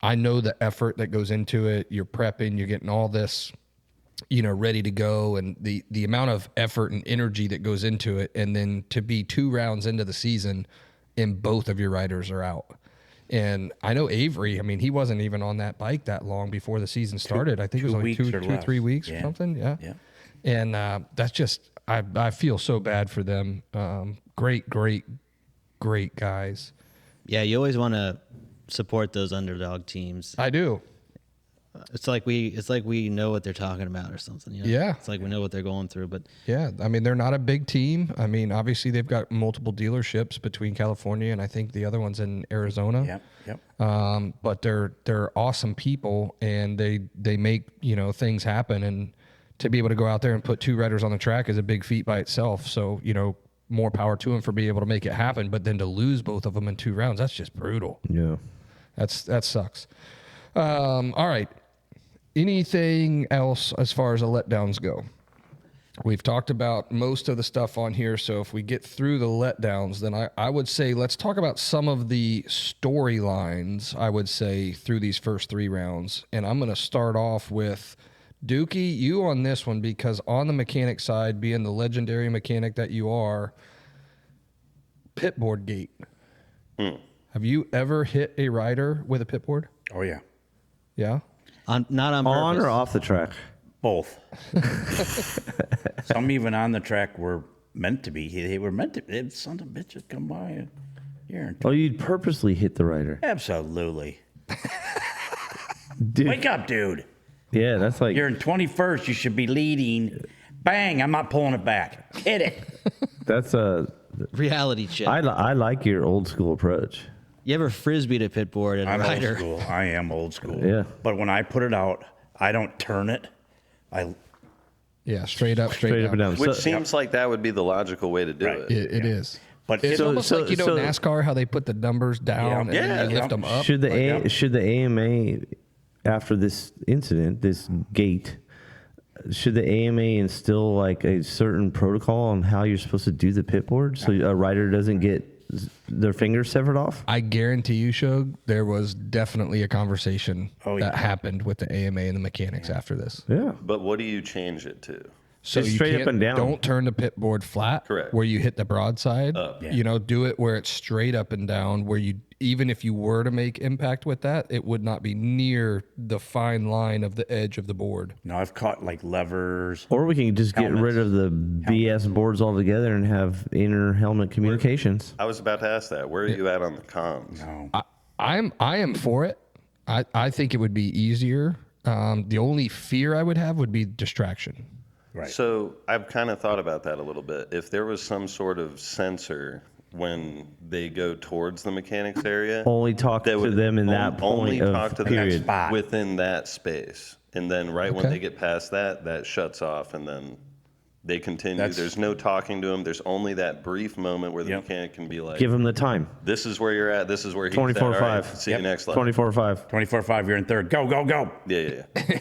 I know the effort that goes into it. You're prepping, you're getting all this, ready to go, and the amount of effort and energy that goes into it. And then to be 2 rounds into the season and both of your riders are out. And I know Avery, I mean, he wasn't even on that bike that long before the season started. I think it was only 2 or 3 weeks or something. Yeah. And that's just, I feel so bad for them. Great guys. Yeah, you always want to support those underdog teams. I do. It's like we know what they're talking about or something. Yeah. It's like we know what they're going through. But Yeah, I mean, they're not a big team. I mean, obviously they've got multiple dealerships between California and I think the other one's in Arizona. Yep. But they're awesome people, and they make things happen. And to be able to go out there and put 2 riders on the track is a big feat by itself. So, more power to him for being able to make it happen. But then to lose both of them in 2 rounds, that's just brutal. Yeah. That sucks. All right. Anything else as far as the letdowns go? We've talked about most of the stuff on here. So if we get through the letdowns, then I would say let's talk about some of the storylines, I would say, through these first 3 rounds. And I'm going to start off with Dookie, you on this one, because on the mechanic side, being the legendary mechanic that you are, pitboard gate. Have you ever hit a rider with a pitboard? Oh yeah, Yeah? Not on On purpose. or off the track? both. Some even on the track were meant to be. They were meant to. Some of the bitches come by here. Oh, you'd purposely hit the rider. Absolutely. Dude. Wake up, dude. Yeah, that's like You're in 21st. You should be leading. Bang! I'm not pulling it back. Hit it. that's a. Reality check. I like your old school approach. You ever frisbeed a pit board and a I'm rider? old school. I am old school. Yeah. But when I put it out, I don't turn it. Yeah, straight up, Straight up and down. Which So- seeit like that would be the logical way to do Right. it. It is. But It's it- almost so- like, so- NASCAR, how they put the numbers down and Yeah. then they Yeah. lift them up. Should the yeah. should the AMA, after this incident, this gate, should the AMA instill like a certain protocol on how you're supposed to do the pit board so a rider doesn't get their fingers severed off? I guarantee you, Shug, there was definitely a conversation Oh, that yeah. happened with the AMA and the mechanics after this. Yeah. But what do you change it to? So It's you straight up can't- and down. Don't turn the pit board flat. Correct. Where you hit the broadside. Yeah. Do it where it's straight up and down. Where you, even if you were to make impact with that, it would not be near the fine line of the edge of the board. No, I've caught like levers. Or we can just get Helmets. rid of the BS boards altogether and have inner helmet communications. I was about to ask that. Where are you at on the comms? No. I am for it. I think it would be easier. The only fear I would have would be distraction. Right. So I've kind of thought about that a little bit. If there was some sort of sensor when they go towards the mechanics area, Only talk that to would them in that only point talk of to them period. spot. within that space, and then right when Okay. they get past that, that shuts off, and then they continue. That's- There's no talking to them. There's only that brief moment where the Yep. mechanic can be like, Give them the time. "This is where you're at. This is where he's 24/5. at. All right, see you next level." 24/5. 24-5, you're in third. Go, go, go. Yeah, yeah,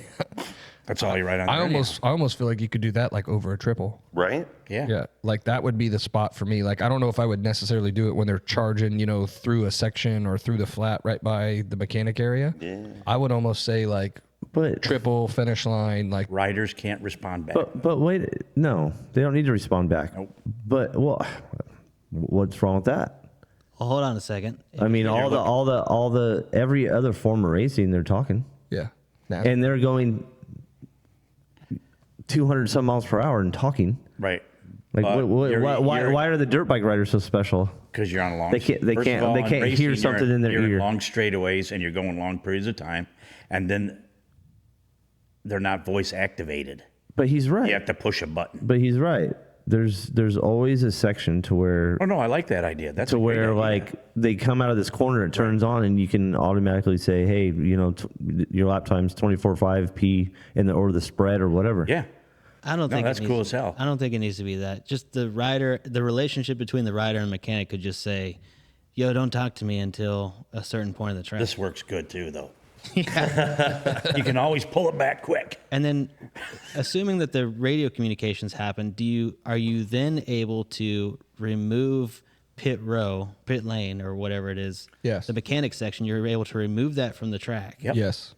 That's all you write on I there. almost feel like you could do that like over a triple. right. Yeah. Yeah, like that would be the spot for me. Like I don't know if I would necessarily do it when they're charging, through a section or through the flat right by the mechanic area. Yeah. I would almost say like But triple finish line, like Riders can't respond back. but wait, no, they don't need to respond back. Nope. But what's wrong with that? Well, hold on a second. I mean, all the every other form of racing, they're talking, yeah. Nah. and they're going 200 some miles per hour and talking. Right. Like, why You're- are the dirt bike riders so special? Because you're on a long. They can't- they first can't- of all, they in can't racing, hear you're something in their you're ear. long straightaways, and you're going long periods of time, and then they're not voice activated. But he's right. You have to push a button. But he's right. There's always a section to where Oh no, I like that idea. That's to a great where idea. like they come out of this corner, it turns on, and you can automatically say, hey, your lap time's 24.5 p in the or the spread or whatever. Yeah. I don't No, think that's it needs cool to- as hell. I don't think it needs to be that. Just the relationship between the rider and mechanic could just say, "Yo, don't talk to me until a certain point of the track." This works good too, though. You can always pull it back quick. And then, assuming that the radio communications happen, are you then able to remove pit lane, or whatever it is? Yes. The mechanic section, you're able to remove that from the track. Yep. Yes.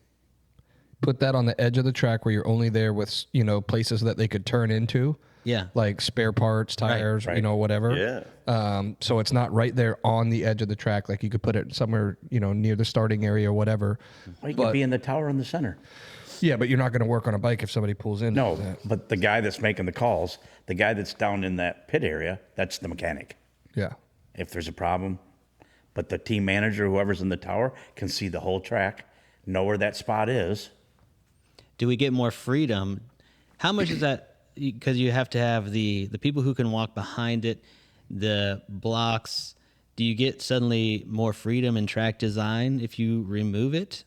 Put that on the edge of the track where you're only there with, places that they could turn into. Yeah. Like spare parts, tires, right. whatever. Yeah. So it's not right there on the edge of the track. Like you could put it somewhere, near the starting area or whatever. Well, you But- could be in the tower in the center. Yeah, but you're not going to work on a bike if somebody pulls in. No, like that. but the guy that's making the calls, the guy that's down in that pit area, that's the mechanic. Yeah. If there's a problem, but the team manager, whoever's in the tower, can see the whole track, know where that spot is. Do we get more freedom? How much is that? Because you have to have the people who can walk behind it, the blocks. Do you get suddenly more freedom in track design if you remove it,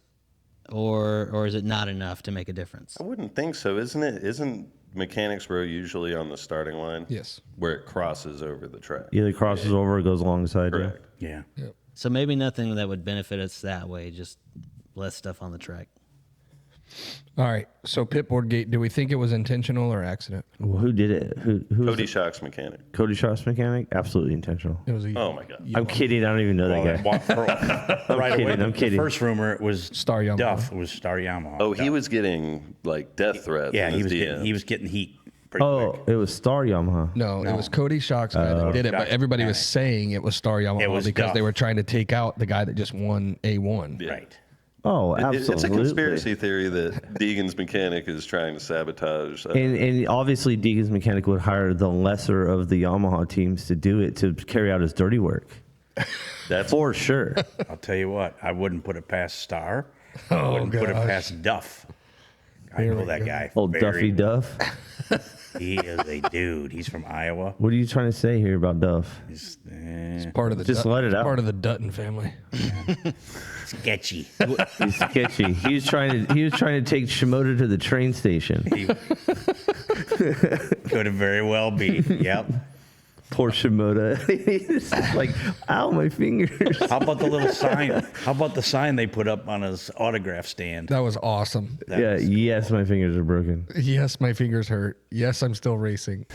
or is it not enough to make a difference? I wouldn't think so, isn't it? Isn't mechanics row usually on the starting line? Yes. Where it crosses over the track. Either crosses over or goes alongside. Yeah. Correct. Yeah. So maybe nothing that would benefit us that way, just less stuff on the track. All right. So pitboard gate, do we think it was intentional or accident? Well, who did it? Who was Cody it? Shock's mechanic. Cody Shock's mechanic? Absolutely intentional. It was a Oh my God. I'm kidding. I don't even know that guy. Right kidding, away, I'm the kidding. first rumor it was Star Yamaha. Duff. It was Star Yamaha. Oh, he Duff. was getting like death threats. Yeah, in he his was DMs. getting heat pretty Oh, quick. it was Star Yamaha. No, it was Cody Shock's guy that did it, but Shock's everybody was mechanic. saying it was Star Yamaha It was because they Duff. were trying to take out the guy that just won A1. Yeah. Right. Oh, absolutely. It's a conspiracy theory that Deegan's mechanic is trying to sabotage. And obviously, Deegan's mechanic would hire the lesser of the Yamaha teams to do it to carry out his dirty work. That's For sure. I'll tell you what, I wouldn't put it past Star. Oh, I wouldn't put it gosh. past Duff. I There know we that go. guy. Old very Duffy well. Duff. He is a dude. He's from Iowa. What are you trying to say here about Duff? He's Part of the Just let it out. Part of the Dutton family. sketchy. He's sketchy. He was trying to take Shimoda to the train station. Could have very well be. Yep. Poor Shimoda. He's like, ow, my fingers. How about the little sign? How about the sign they put up on his autograph stand? That was awesome. Yeah, yes, my fingers are broken. Yes, my fingers hurt. Yes, I'm still racing.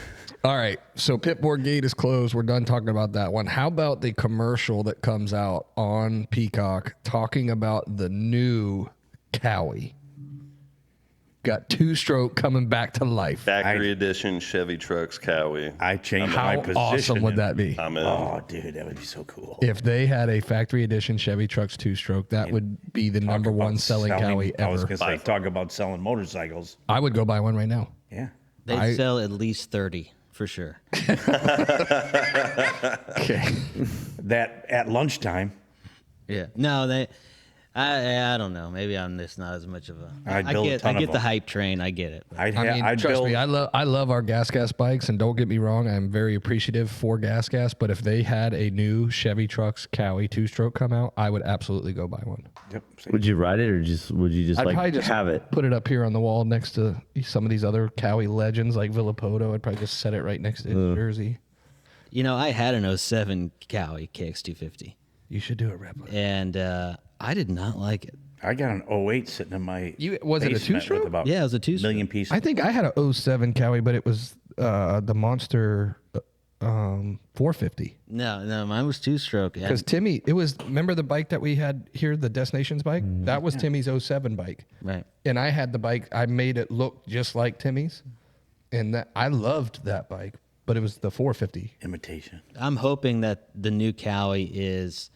All right, so pitboard gate is closed. We're done talking about that one. How about the commercial that comes out on Peacock talking about the new Cowie? Got two-stroke coming back to life. factory edition Chevy trucks Cowie. I changed How my position. awesome would in- that be? I'm in. Oh, dude, that would be so cool. If they had a factory edition Chevy Trucks two-stroke, that would be the number Talk about one selling Cowie I was ever. going to say, talk about selling motorcycles. I would go buy one right now. Yeah. They'd sell at least 30 for sure. Okay. That at lunchtime, Yeah. No, I don't know. Maybe I'm just not as much of a. I'd I build a get ton of the them. hype train. I get it. I'd, I mean, I'd trust build. me, I love our gas bikes, and don't get me wrong, I'm very appreciative for gas. But if they had a new Chevy Trucks Cowie two-stroke come out, I would absolutely go buy one. Yep, see. Would you ride it or would you just I'd like probably just have it? put it up here on the wall next to some of these other Cowie legends like Villapoto. I'd probably just set it right next to his jersey. You know, I had an 07 Cowie KX250, You should do a replica. and I did not like it. I got an 08 sitting in my. Was it a basement two-stroke? with about Yeah, it was a two-stroke. million pieces. I think I had a 07 Cowie, but it was the Monster 450. No, mine was two-stroke. and- Because Timmy, remember the bike that we had here, the Destinations bike? That was Timmy's 07 bike. Right. And I had the bike, I made it look just like Timmy's. And I loved that bike, but it was the 450. imitation. I'm hoping that the new Cowie is.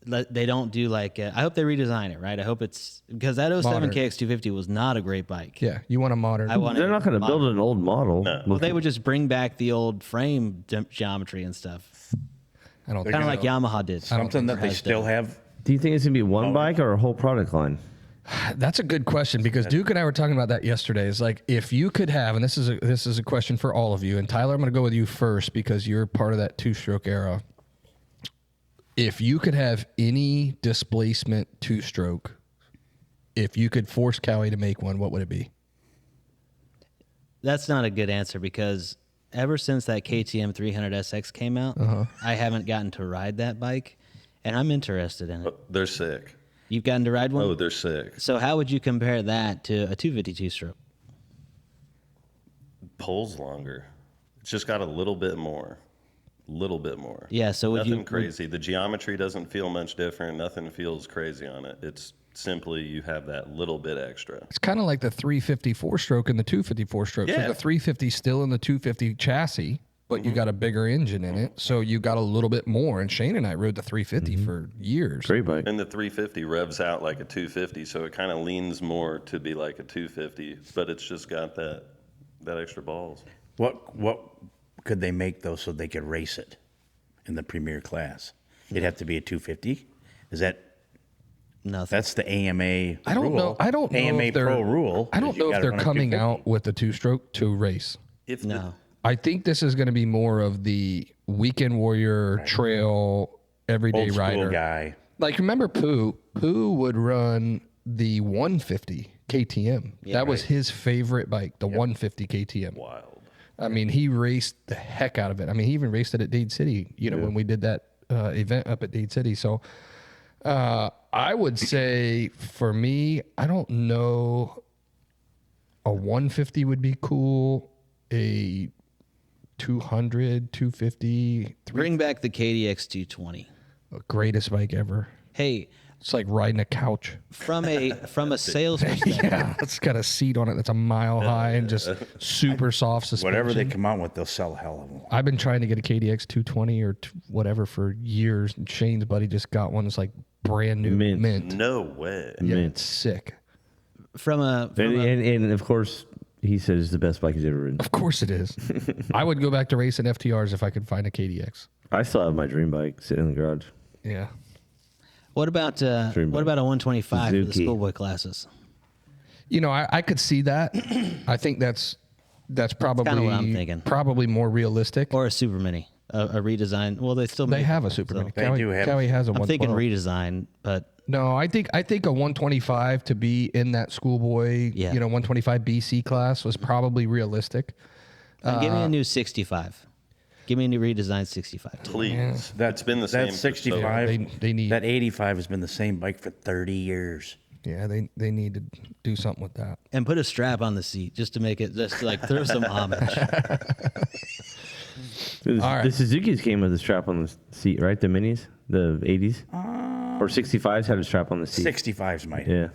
They don't do like. I hope they redesign it, right? I hope it's because that 07 Modern. KX250 was not a great bike. Yeah, you want a modern. I want. They're not going to build an old model. Well, they would just bring back the old frame geometry and stuff, I don't kind of think like Yamaha did. Something that they Has still done. have. Do you think it's going to be one bike or a whole product line? That's a good question because Duke and I were talking about that yesterday. It's like if you could have, and this is a question for all of you, and Tyler, I'm going to go with you first because you're part of that two-stroke era. If you could have any displacement two-stroke, if you could force Cowie to make one, what would it be? That's not a good answer because ever since that KTM 300SX came out, I haven't gotten to ride that bike, and I'm interested in it. They're sick. You've gotten to ride one? Oh, they're sick. So how would you compare that to a 252 stroke? Pulls longer. It's just got a little bit more. Little bit more. Yeah, so would Nothing you crazy. The geometry doesn't feel much different. Nothing feels crazy on it. It's simply you have that little bit extra. It's kind of like the 354 stroke and the 254 stroke. So Yeah. the 350 still in the 250 chassis, but you got a bigger engine in it, so you got a little bit more. And Shane and I rode the 350 for years. Great bike. And the 350 revs out like a 250, so it kind of leans more to be like a 250, but it's just got that extra balls. What could they make though so they could race it in the premier class? It'd have to be a 250. Is that nothing? that's the AMA? I don't rule. know. I don't know AMA if they're Pro rule. I don't is you know if gotta they're run a coming 250. out with the two-stroke to race. If the- No. I think this is going to be more of the weekend warrior trail everyday Old school rider guy. Like remember Pooh? Pooh would run the 150 KTM. That was his favorite bike, the 150 KTM. Wild. I mean, he raced the heck out of it. I mean, he even raced it at Dade City, when we did that event up at Dade City. So I would say for me, I don't know, a 150 would be cool, a 200, 250, Bring back the KDX 220. greatest bike ever. Hey, It's like riding a couch. from a sales perspective, Yeah, it's got a seat on it that's a mile high and just super soft suspension. Whatever they come out with, they'll sell a hell of them. I've been trying to get a KDX 220 or whatever for years. And Shane's buddy just got one. It's like brand new mint. No way. Yeah, Mint. it's sick. And of course, he said it's the best bike he's ever ridden. Of course it is. I would go back to racing FTRs if I could find a KDX. I still have my dream bike sitting in the garage. Yeah. what about a 125 for the Suzuki. schoolboy classes? I could see that. I think that's probably kinda what I'm thinking. Probably more realistic. Or a super mini, a redesign. Well, they still They make have a them, super so- mini. They do have- Cowie has a I'm 112. thinking redesign, but No, I think a 125 to be in that schoolboy, Yeah. 125 BC class was probably realistic. give me a new 65. Give me a new redesigned 65. Please. It's been the same. That for so 65, long. They need. that 85 has been the same bike for 30 years. Yeah, they need to do something with that. And put a strap on the seat just to make it, just to, like throw some homage. The Suzuki's came with a strap on the seat, right? The minis, the 80s, or 65s had a strap on the seat. 65s might. Yeah.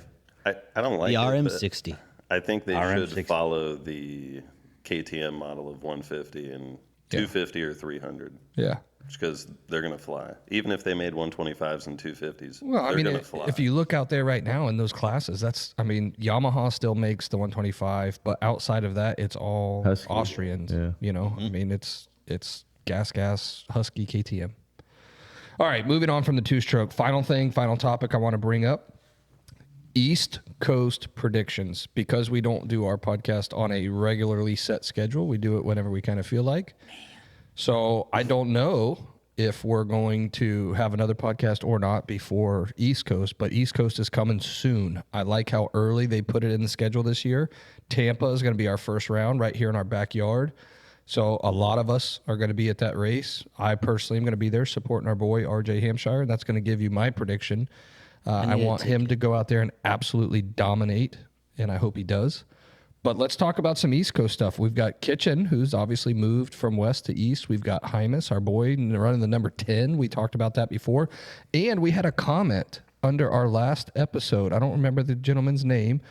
I don't like The it, but RM60. I think they RM60. should follow the KTM model of 150 and 250 or 300. Yeah. Because they're going to fly. Even if they made 125s and 250s, Well, I they're mean, going to fly. if you look out there right now in those classes, Yamaha still makes the 125, but outside of that, it's all Husky. Austrians. Yeah. I mean, it's gas, Husky, KTM. All right, moving on from the two-stroke. Final topic I want to bring up. East Coast predictions. Because we don't do our podcast on a regularly set schedule, we do it whenever we kind of feel like. So I don't know if we're going to have another podcast or not before East Coast, but East Coast is coming soon. I like how early they put it in the schedule this year. Tampa is going to be our first round right here in our backyard. So a lot of us are going to be at that race. I personally am going to be there supporting our boy, RJ Hampshire. That's going to give you my prediction. I want him to go out there and absolutely dominate, and I hope he does. But let's talk about some East Coast stuff. We've got Kitchen, who's obviously moved from west to east. We've got Hymas, our boy, running the number 10. We talked about that before. And we had a comment under our last episode. I don't remember the gentleman's name,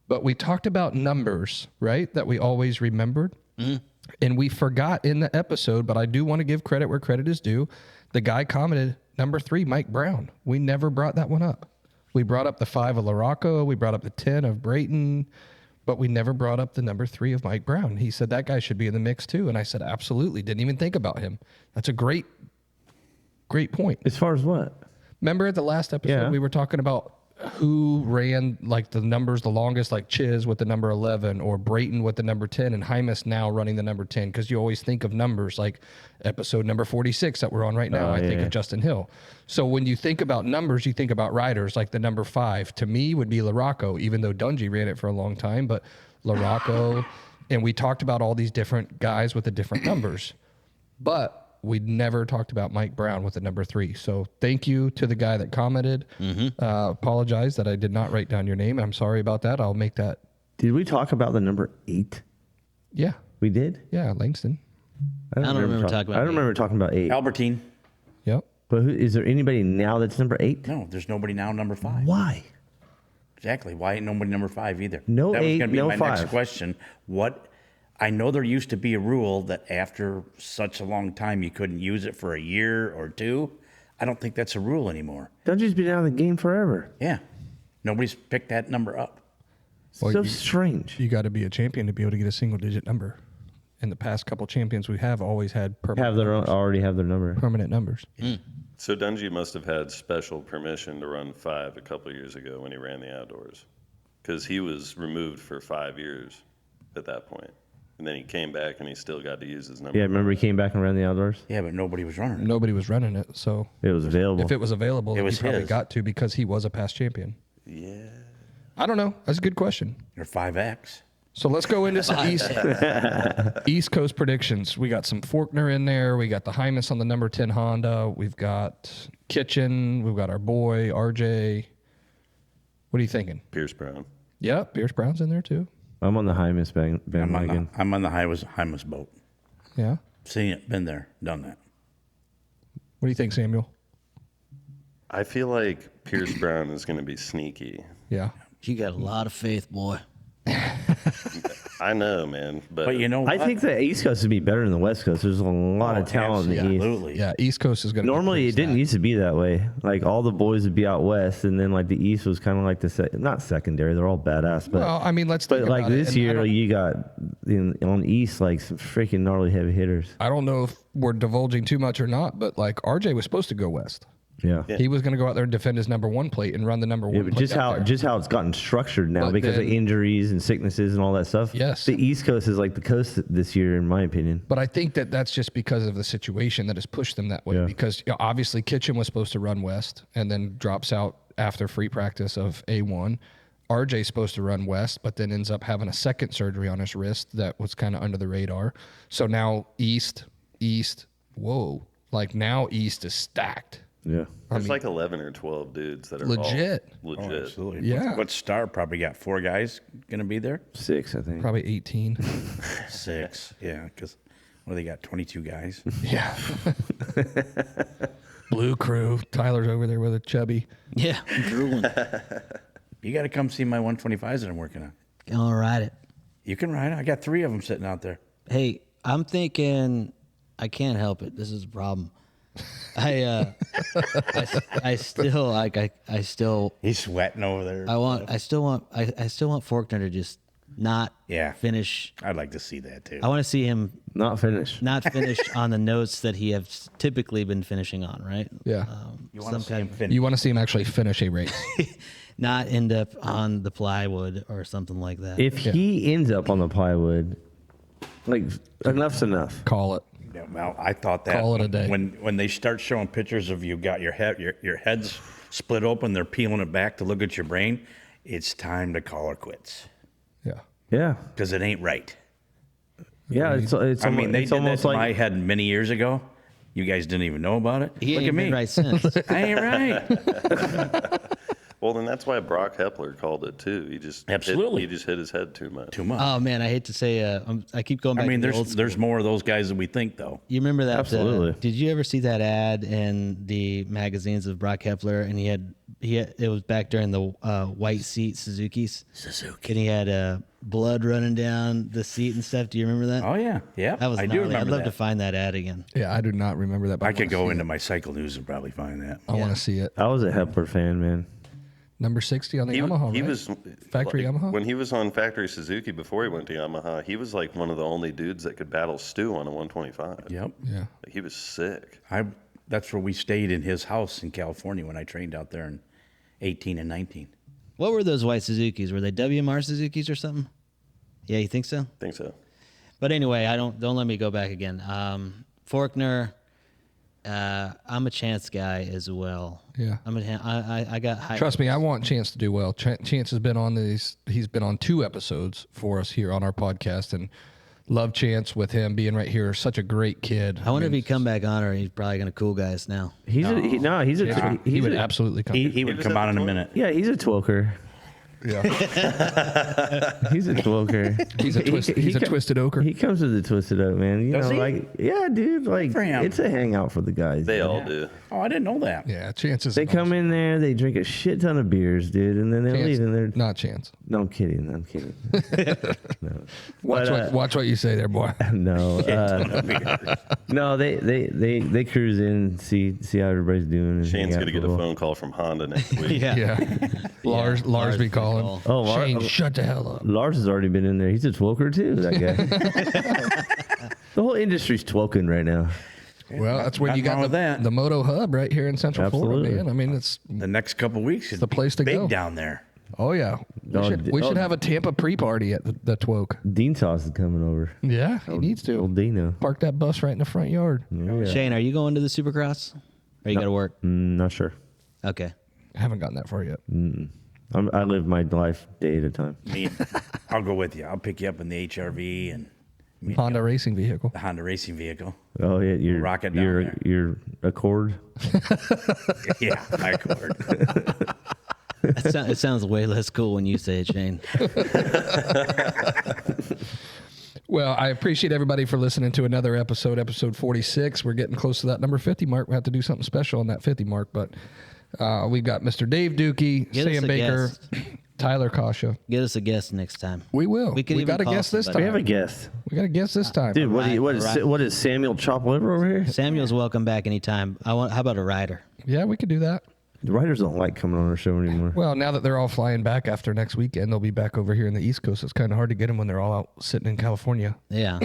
but we talked about numbers, right, that we always remembered. Mm-hmm. And we forgot in the episode, but I do want to give credit where credit is due. The guy commented, number 3, Mike Brown. We never brought that one up. We brought up the 5 of Larocco. We brought up the 10 of Brayton. But we never brought up the number 3 of Mike Brown. He said that guy should be in the mix too. And I said, absolutely. Didn't even think about him. That's a great point. As far as what? Remember at the last episode, we were talking about who ran like the numbers the longest, like Chiz with the number 11 or Brayton with the number 10 and Hymas now running the number 10. Because you always think of numbers like episode number 46 that we're on right now. I think of Justin Hill. So when you think about numbers, you think about riders like the number 5. To me would be Larocco, even though Dungy ran it for a long time. But Larocco, and we talked about all these different guys with the different numbers. But we never talked about Mike Brown with the number 3. So thank you to the guy that commented. Apologize that I did not write down your name. I'm sorry about that. I'll make that. Did we talk about the number 8? Yeah. We did? Yeah. Langston. I don't remember talking about I don't remember talking about 8. Albertine. Yep. But is there anybody now that's number 8? No, there's nobody now number 5. Why? Exactly. Why ain't nobody number 5 either? No that was 8, gonna be no my 5. next question. What? I know there used to be a rule that after such a long time you couldn't use it for a year or 2. I don't think that's a rule anymore. Dungy's been out of the game forever. Yeah. Nobody's picked that number up. Well, So strange. You got to be a champion to be able to get a single digit number. And the past couple champions we have always had Already have their number. permanent numbers. So Dungy must have had special permission to run 5 a couple of years ago when he ran the outdoors. Because he was removed for 5 years at that point. And then he came back and he still got to use his number. Yeah, remember he came back and ran the outdoors? Yeah, but nobody was running it. Nobody was running it. So It was available. if it was available, It he was probably his. got to because he was a past champion. Yeah. I don't know. That's a good question. Or 5X. So let's go into some East Coast predictions. We got some Faulkner in there. We got the Hymas on the number 10 Honda. We've got Kitchen. We've got our boy, RJ. What are you thinking? Pierce Brown. Yeah, Pierce Brown's in there too. I'm on the Hymas bandwagon. I'm on the Hymas boat. Yeah. Seen it, been there, done that. What do you think, Samuel? I feel like Pierce Brown is going to be sneaky. Yeah. You got a lot of faith, boy. I know, man. But you know what? I think the East Coast would be better than the West Coast. There's a lot of talent in the East. Absolutely. Yeah, East Coast is going to Normally, it didn't used to be that way. Like, all the boys would be out West, and then, like, the East was kind of like not secondary. They're all badass. But, Well, I mean, let's but think like, about it. this And I year, don't- you got on East, like, some freaking gnarly heavy hitters. I don't know if we're divulging too much or not, but like RJ was supposed to go west. Yeah. He was going to go out there and defend his number 1 plate and run the number 1 Yeah, but plate. just how it's gotten structured now But because of then- injuries and sicknesses and all that stuff. Yes. The East Coast is like the coast this year, in my opinion. But I think that that's just because of the situation that has pushed them that way. Yeah. Because obviously Kitchen was supposed to run west and then drops out after free practice of A1. RJ's supposed to run west, but then ends up having a second surgery on his wrist that was kind of under the radar. So now East, whoa. Like now East is stacked. Yeah. There's like 11 or 12 dudes that are Legit. all Oh, legit. absolutely. Yeah. What star probably got 4 guys going to be there? 6, I think. Probably 18. 6. Yeah, because they got 22 guys. Yeah. Blue crew. Tyler's over there with a chubby. Yeah, I'm drooling. You got to come see my 125s that I'm working on. Gonna ride it. You can ride it. I got 3 of them sitting out there. Hey, I'm thinking I can't help it. This is a problem. I still He's sweating over there. I still want Faulkner to just not Yeah. finish. I'd like to see that too. I want to see him Not finished. not finish on the notes that he has typically been finishing on, right? Yeah. You want to see him finish? You want to see him actually finish a race. Not end up on the plywood or something like that. If he ends up on the plywood, like, enough's enough. Call it. Yeah, well, I thought that Call it a day. when they start showing pictures of you got your head's split open, they're peeling it back to look at your brain. It's time to call it quits Yeah. Yeah. because it ain't right. Yeah. It's I mean, they it's did that almost to like my head many years ago. You guys didn't even know about it. he Look ain't at been me. right since. I ain't right. Well, then that's why Brock Hepler called it too. He just Absolutely. he just hit his head too much. Too much. Oh man, I hate to say. I keep going back. I mean, to the old there's school. more of those guys than we think, though. You remember that? Absolutely. Did you ever see that ad in the magazines of Brock Hepler? And he had it was back during the white seat Suzuki's. Suzuki. And he had blood running down the seat and stuff. Do you remember that? Oh yeah, yeah. That was I do gnarly. remember I'd love that. to find that ad again. Yeah, I do not remember that. But I could go wanna see into it. my Cycle News and probably find that. I want to see it. I was a Hepler fan, man. Number 60 on the He, Yamaha, he right? was Factory Yamaha? when he was on Factory Suzuki before he went to Yamaha. He was like one of the only dudes that could battle Stu on a 125. Yep. Yeah. Like, he was sick. That's where we stayed in his house in California when I trained out there in 18 and 19. What were those white Suzukis? Were they WMR Suzukis or something? Yeah, you think so? I think so. But anyway, don't let me go back again. Faulkner, I'm a Chance guy as well. Yeah. I got high. Trust me, I want Chance to do well. Chance has been on these. He's been on 2 episodes for us here on our podcast, and love Chance with him being right here. Such a great kid. I wonder if he'd come back on, or he's probably gonna cool guys now. He's he would absolutely come. He would was come at on the in a tour? minute. Yeah, he's a twoker. Yeah. He's a twoker. He's a twisted ochre. He comes with the twisted oak, man. You Does know, he? like, yeah, dude, like, for him. it's a hangout for the guys. They dude. all do. Oh, I didn't know that. Yeah, Chance is. They come in there, they drink a shit ton of beers, dude, and then they leave, and they're not Chance. no, I'm kidding, I'm kidding. Watch, watch what you say there, boy. No, no, they cruise in, see how everybody's doing. And Shane's hang out gonna get for a while. phone call from Honda next week. Yeah. Lars be calling. call. Oh, Shane, shut the hell up. Lars has already been in there. He's a twoker too. That guy. The whole industry's twoking right now. Well, that's when you Nothing wrong got with that. the Moto Hub right here in Central Florida, Absolutely. man. I mean, it's The next couple weeks is the place to big go. down there. oh yeah. We should have a Tampa pre-party at the Twoke. Dean Toss is coming over. Yeah, he needs to Old Dino. park that bus right in the front yard. Oh, yeah. Shane, are you going to the Supercross? Or you got to work? Not sure. Okay. I haven't gotten that far yet. I live my life day at a time. I'll go with you. I'll pick you up in the HRV and Honda racing vehicle. the Honda racing vehicle. Oh yeah, your rocket down there. your Accord. Yeah, my Accord. It sounds way less cool when you say it, Shane. Well, I appreciate everybody for listening to another episode 46. We're getting close to that number 50 mark. We have to do something special on that 50 mark, but we got Mr. Dave Dookie, Get us Sam a Baker, guest. Tyler Kasha. Get us a guest next time. We will. We could We even got a call guest this somebody. We time. have a guest, We got a guest this time. dude. Right, What is Samuel Chop Liver over here? Samuel's welcome back anytime. How about a rider? Yeah, we could do that. The writers don't like coming on our show anymore. Well, now that they're all flying back after next weekend, they'll be back over here in the East Coast. It's kind of hard to get them when they're all out sitting in California. Yeah.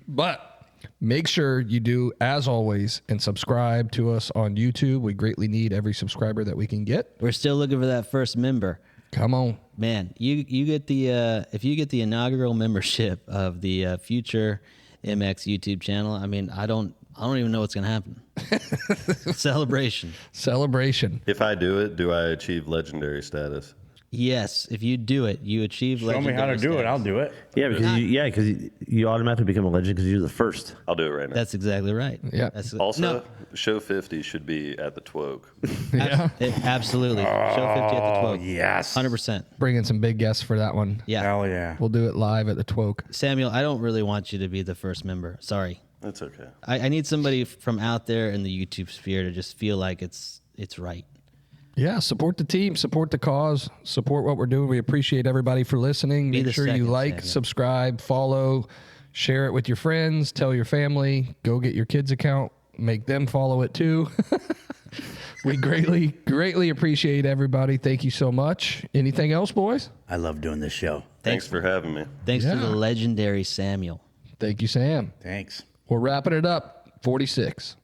But make sure you do, as always, and subscribe to us on YouTube. We greatly need every subscriber that we can get. We're still looking for that first member. Come on. Man, you get the if you get the inaugural membership of the future MX YouTube channel, I mean, I don't even know what's gonna happen. Celebration. If I do it, do I achieve legendary status? Yes, if you do it, you achieve Show me legendary how to do it. status. I'll do it. Yeah, because you automatically become a legend because you're the first. I'll do it right now. That's exactly right. Yeah. Also, no, show 50 should be at the Twoke. Yeah. absolutely. Show 50 at the 12. Yes. 100%. Bring in some big guests for that one. Yeah. Hell yeah. We'll do it live at the Twoke. Samuel, I don't really want you to be the first member. Sorry. That's okay. I need somebody from out there in the YouTube sphere to just feel like it's right. Yeah, support the team, support the cause, support what we're doing. We appreciate everybody for listening. Be Make the sure you second, like, Samuel. subscribe, follow, share it with your friends, tell your family, go get your kids' account, make them follow it too. We greatly appreciate everybody. Thank you so much. Anything else, boys? I love doing this show. Thanks for having me. Thanks to Yeah. the legendary Samuel. Thank you, Sam. Thanks. We're wrapping it up. 46.